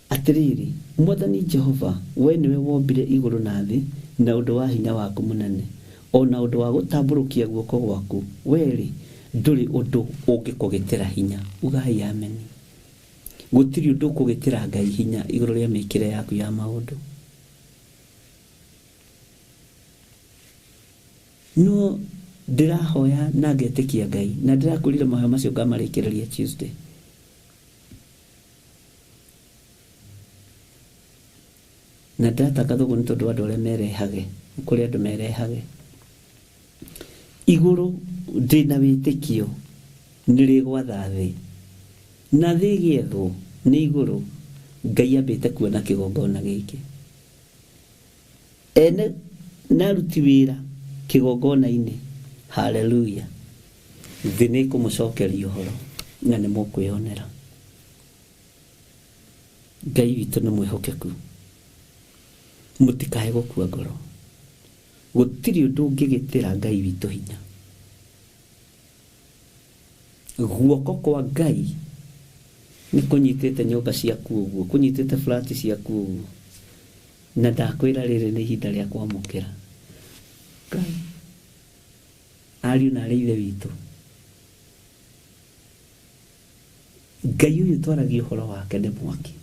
Atĩrĩrĩ, Mwathani Jehova, we nĩwe wombire igũrũ na thĩ na ũndũ wa hinya waku mũnene, o na ũndũ wa gũtambũrũkia guoko gwaku, werĩ ndũrĩ ũndũ ũngĩkũgĩtĩra hinya. Ugai amen. Gũtirĩ ũndũ ũkũgĩtĩra Ngai hinya igũrũ rĩa mĩkĩre yaku ya maũndũ. No ndĩrahoya na ngetĩkia Ngai, na ndĩrakũrire mahoya macio ngamarĩkĩrĩria Tuesday. Na ndĩratangatha ũguo nĩ tondũ andũ arĩa merehage, kũrĩ andũ merehage. Igũrũ ndĩna wĩtĩkio nĩrĩgwatha thĩ, na thĩ ĩgĩethwo nĩ igũrũ, Ngai ambĩte kuona kĩgongona gĩkĩ. Ene naruti wĩra kĩgongona-inĩ, haleluya, thĩ nĩ kũmũcokeria ũhoro na nĩ mũkwĩonera. Ngai witũ nĩ mwĩhokeku, mũtikae gũkua ngoro. Gũtirĩ ũndũ ũngĩgĩtĩra Ngai witũ hinya. Guoko kwa Ngai nĩ kũnyitĩte nyũmba ciaku ũguo, kũnyitĩte flati ciaku ũguo, na ndakwĩra rĩrĩ nĩ ihinda rĩa kwamũkĩra. Ngai ariũ na arĩ ithe witũ, Ngai ũyũ twaragia ũhoro wake nĩ mwaki.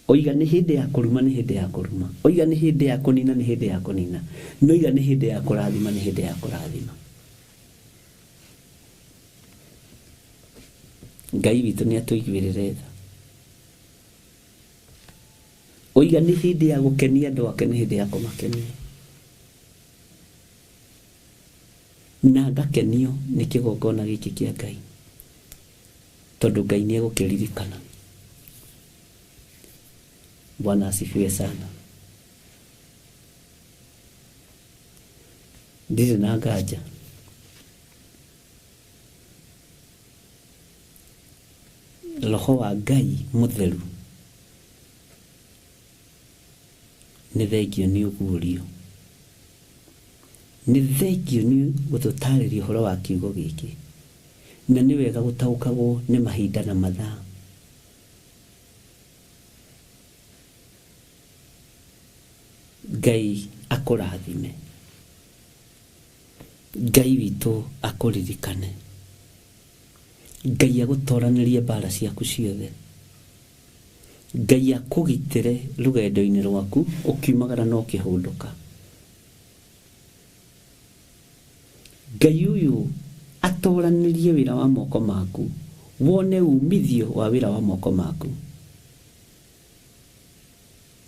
Oiga nĩ hĩndĩ ya kũruma, nĩ hĩndĩ ya kũruma. Oiga nĩ hĩndĩ ya kũnina, nĩ hĩndĩ ya kũnina. Noiga nĩ hĩndĩ ya kũrathima, nĩ hĩndĩ ya kũrathima. Ngai witũ nĩ atũiguĩrĩre tha. Oiga nĩ hĩndĩ ya gũkenia andũ ake, nĩ hĩndĩ ya kũmakenia. Na ngakenio nĩ kĩgongona gĩkĩ kĩa Ngai, tondũ Ngai nĩ egũkĩririkana. Bwana asifiwe sana. Ndirĩ na nganja. Roho wa Ngai mũtheru nĩ thengio nĩ ũguũrio, nĩ thengio nĩ gũtũtarĩria ũhoro wa kiugo gĩkĩ, na nĩ wega gũtaũkagwo nĩ mahinda na mathaa. Ngai akũrathime, Ngai witũ akũririkane, Ngai agũtoranĩrie mbara ciaku ciothe, Ngai akũgitĩre rũgendo-inĩ rwaku ũkiumagara na ũkĩhũndũka. Ngai ũyũ atoranĩrie wĩra wa moko maku, wone umithio wa wĩra wa moko maku.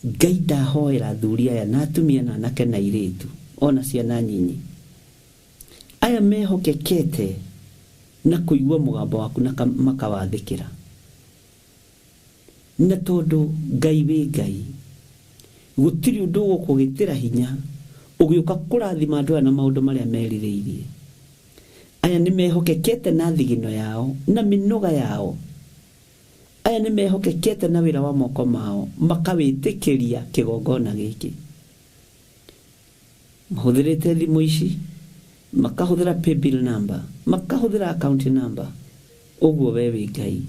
Ngai ndahoera athuri aya na atumia na anake na airĩtu, ona ciana nyinyi, aya mehokekete na kũigua mũgambo waku na makawathĩkĩra. Na tondũ Ngai wĩ Ngai, gũtirĩ ũndũ ũgũkũgĩtĩra hinya ũgĩũka kũrathima andũ aya na maũndũ marĩa merirĩirie. Aya nĩ mehokekete na thigino yao na mĩnoga yao. Aya nĩ mehokekete na wĩra wa moko mao, makawĩtĩkĩria kĩgongona gĩkĩ. Mahũthĩrĩte thimũ ici, makahũthĩra paybill number, makahũthĩra account number, Ũguo we wĩ Ngai,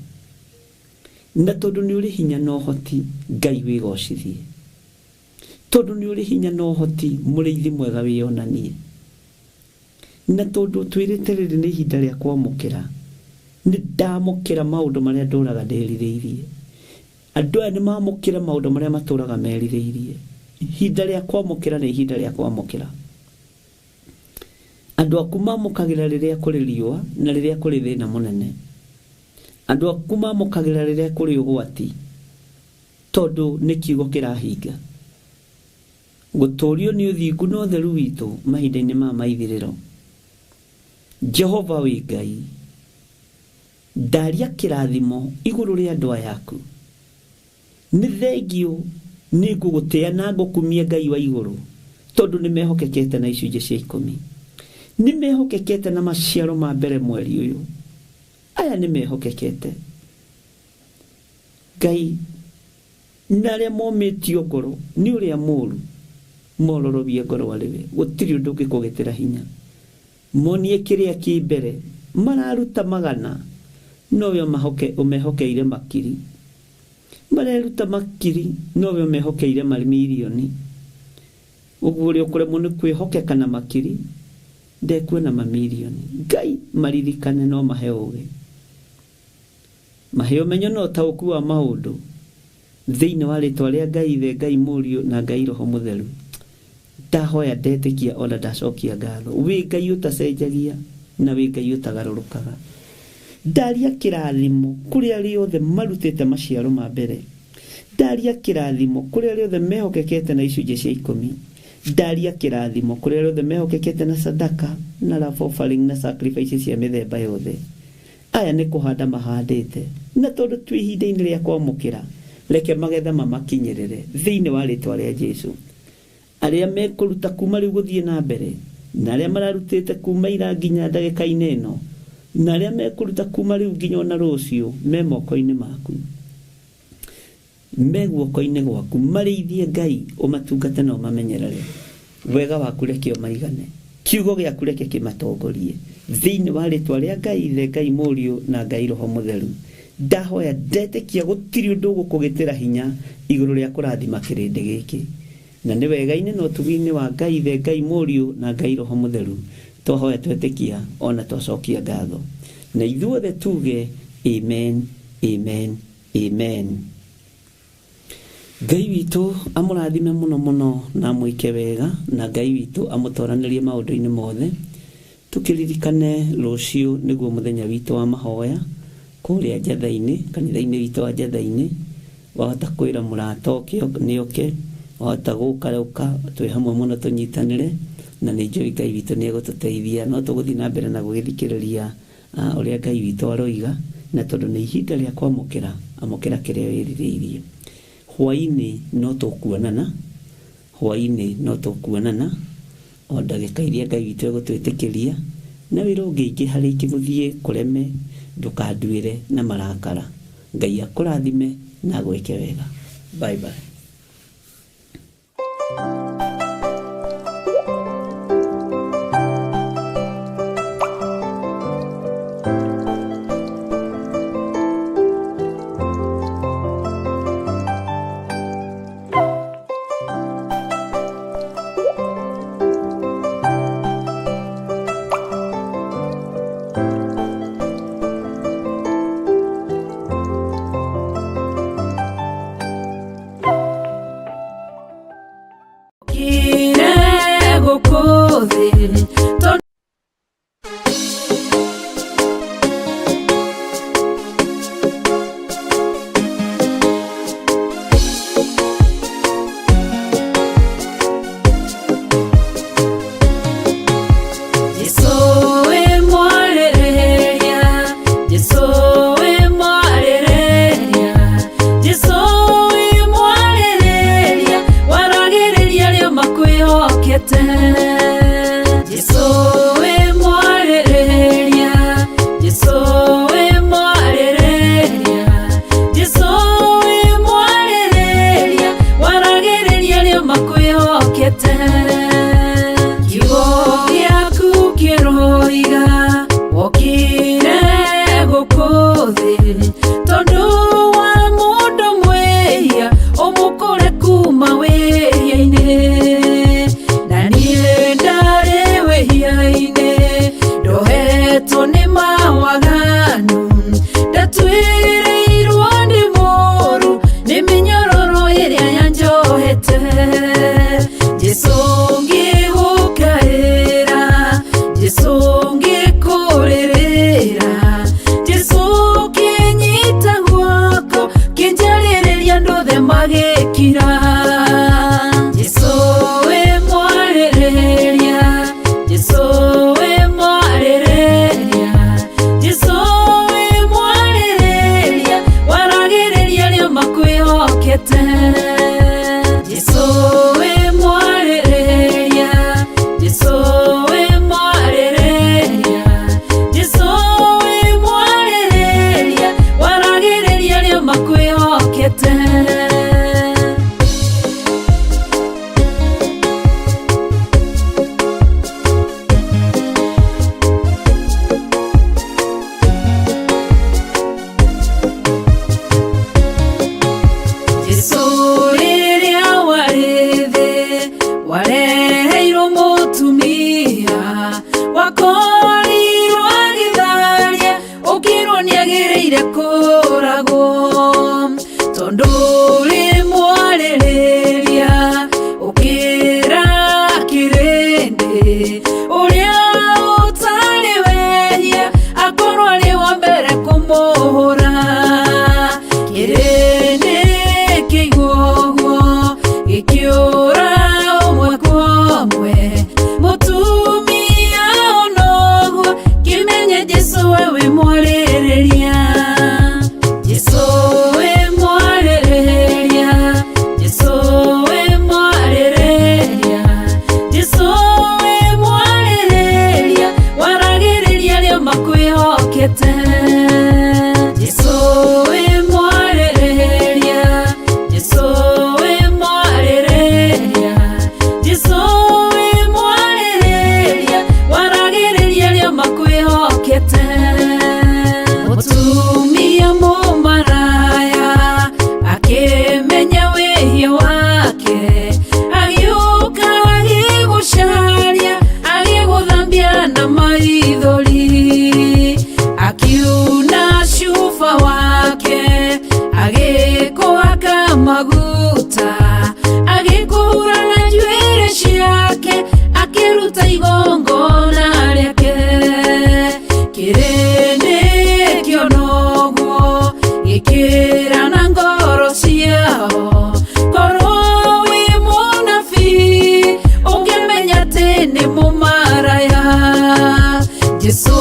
na tondũ nĩ ũrĩ hinya na ũhoti, Ngai wĩgocithie. Tondũ nĩ ũrĩ hinya na ũhoti, mũrĩithi mwega wĩonanie. Na tondũ twĩrĩte rĩrĩ nĩ ihinda rĩa kwamũkĩra, nĩ ndamũkĩra maũndũ marĩa ndũraga ndĩrirĩirie. Andũ aya nĩ mamũkĩra maũndũ marĩa matũraga merirĩirie. Ihinda rĩa kwamũkĩra nĩ ihinda rĩa kwamũkĩra. Andũ aku mamũkagĩra rĩrĩa kũrĩ riũa na rĩrĩa kũrĩ thĩna mũnene. Andũ aku mamũkagĩra rĩrĩa kũrĩ ũgwati, tondũ nĩ kiugo kĩrahinga. Gũtũũrio nĩ ũthingu na ũtheru witũ mahinda-inĩ ma maithirĩro. Jehova wĩ Ngai, ndaria kĩrathimo igũrũ rĩa andũ aya aku. Nĩ thengio nĩ ngũgũtĩa na ngũkumia Ngai wa igũrũ, tondũ nĩ mehokekete na icunjĩ cia 10. Nĩ mehokekete na maciaro ma mbere mweri ũyũ. Aya nĩ mehokekete. Ngai, na arĩa momĩtio ngoro nĩ ũrĩa mũũru, mororobie ngoro arĩ we. Gũtirĩ ũndũ ũngĩkũgĩtĩra hinya. Monie kĩrĩa kĩ mbere, mararuta magana, nowe ũmehokeire makiri. Mareruta makiri, nowe ũmehokeire mamirioni. Ũguo ũrĩa ũkũremwo nĩ kwĩhokeka na makiri, ndekuona mamirioni. Ngai, maririkane no mahe ũũgĩ. Mahe ũmenyo na ũtaũku wa maũndũ thĩinĩ wa rĩĩtwa rĩa Ngai Ithe, Ngai Mũriũ na Ngai Roho Mũtheru. Ndahoya ndetĩkia ona ndacokia ngatho. Wĩ Ngai ũtacenjagia na wĩ Ngai ũtagarũrũkaga. Ndaria kĩrathimo kũrĩ arĩa othe marutĩte maciaro ma mbere. Ndaria kĩrathimo kũrĩ arĩa othe mehokekete na icunjĩ cia 10. Ndaria kĩrathimo kũrĩ arĩa othe mehokekete na sadaka na love offering na sacrifices cia mĩthemba yothe. Aya nĩ kũhanda mahandĩte, na tondũ twĩ ihinda-inĩ rĩa kwamũkĩra, reke magetha mamakinyĩrĩre thĩinĩ wa rĩĩtwa rĩa Jesũ. Arĩa mekũruta kuma rĩu gũthiĩ na mbere, na arĩa mararutĩte kuma ira nginya ndagĩka-inĩ ĩno, na arĩa mekũruta kuma rĩu nginya ona rũciũ, me moko-inĩ maku, me guoko-inĩ gwaku. Marĩithie Ngai, ũmatungate na ũmamenyerere. Wega waku reke ũmaigane, kiugo gĩaku reke kĩmatongorie thĩinĩ wa rĩĩtwa rĩa Ngai Ithe, Ngai Mũriũ na Ngai Roho Mũtheru. Ndahoya ndetĩkia gũtirĩ ũndũ ũgũkũgĩtĩra hinya igũrũ rĩa kũrathima kĩrĩndĩ gĩkĩ. Na nĩ wega-inĩ na ũtugi-inĩ wa Ngai Ithe, Ngai Mũriũ na Ngai Roho Mũtheru, twahoya twetĩkia ona twacokia ngatho. Na ithuothe tuge amen, amen, amen. Ngai witũ amũrathime mũno mũno na amwĩke wega, na Ngai witũ amũtoranĩrie maũndũ-inĩ mothe. Tũkĩririkane rũciũ nĩguo mũthenya witũ wa mahoya kũrĩa Njatha-inĩ, kanitha-inĩ witũ wa Njatha-inĩ. Wahota kwĩra mũrata nĩoke, wahota gũka twĩ hamwe mũno tũnyitanĩre, na nĩ njũĩ Ngai witũ nĩ egũtũteithia. No tũgũthiĩ na mbere na gũgĩthikĩrĩria ũrĩa Ngai witũ aroiga, na tondũ nĩ ihinda rĩa kwamũkĩra, amũkĩra kĩrĩa wĩrirĩirie. Hwaĩ-inĩ no tũkuonana, hwaĩ-inĩ no tũkuonana o ndagĩka iria Ngai witũ egũtwĩtĩkĩria, na wĩra ũngĩ harĩ ikĩgũthiĩ kũreme, ndũkanduĩre na marakara. Ngai akũrathime na agwĩke wega. Bye bye. Waragĩrĩria rĩo makwĩhokete. uria utari wehia akorwo ari wa mbere kumuhura kirindi kiguo gikiura umwe kwa umwe mutumia onoguo kimenye Jesu wewe mwarĩrĩria Jesu we mwarĩrĩria Jesu we mwarĩrĩria Jesu we mwarĩrĩria waragĩrĩria rĩo makwĩhokete Jesu we mwarĩrĩria Jesu we mwarĩrĩria Jesu we mwarĩrĩria waragĩrĩria rĩo makwĩhokete mutumia mumaraya akimenya wĩhia wake agiũka agĩgũcaria agĩgũthambia na maithori akiuna cuba wake agĩkũhaka maguta agĩkũhura na njuĩrĩ ciake akĩruta igongona rĩake kĩrĩndĩ kĩonoguo gĩkĩra na ngoro ciao korwo wĩ mũnabii ũngĩmenya atĩ nĩ mũmaraya Jesu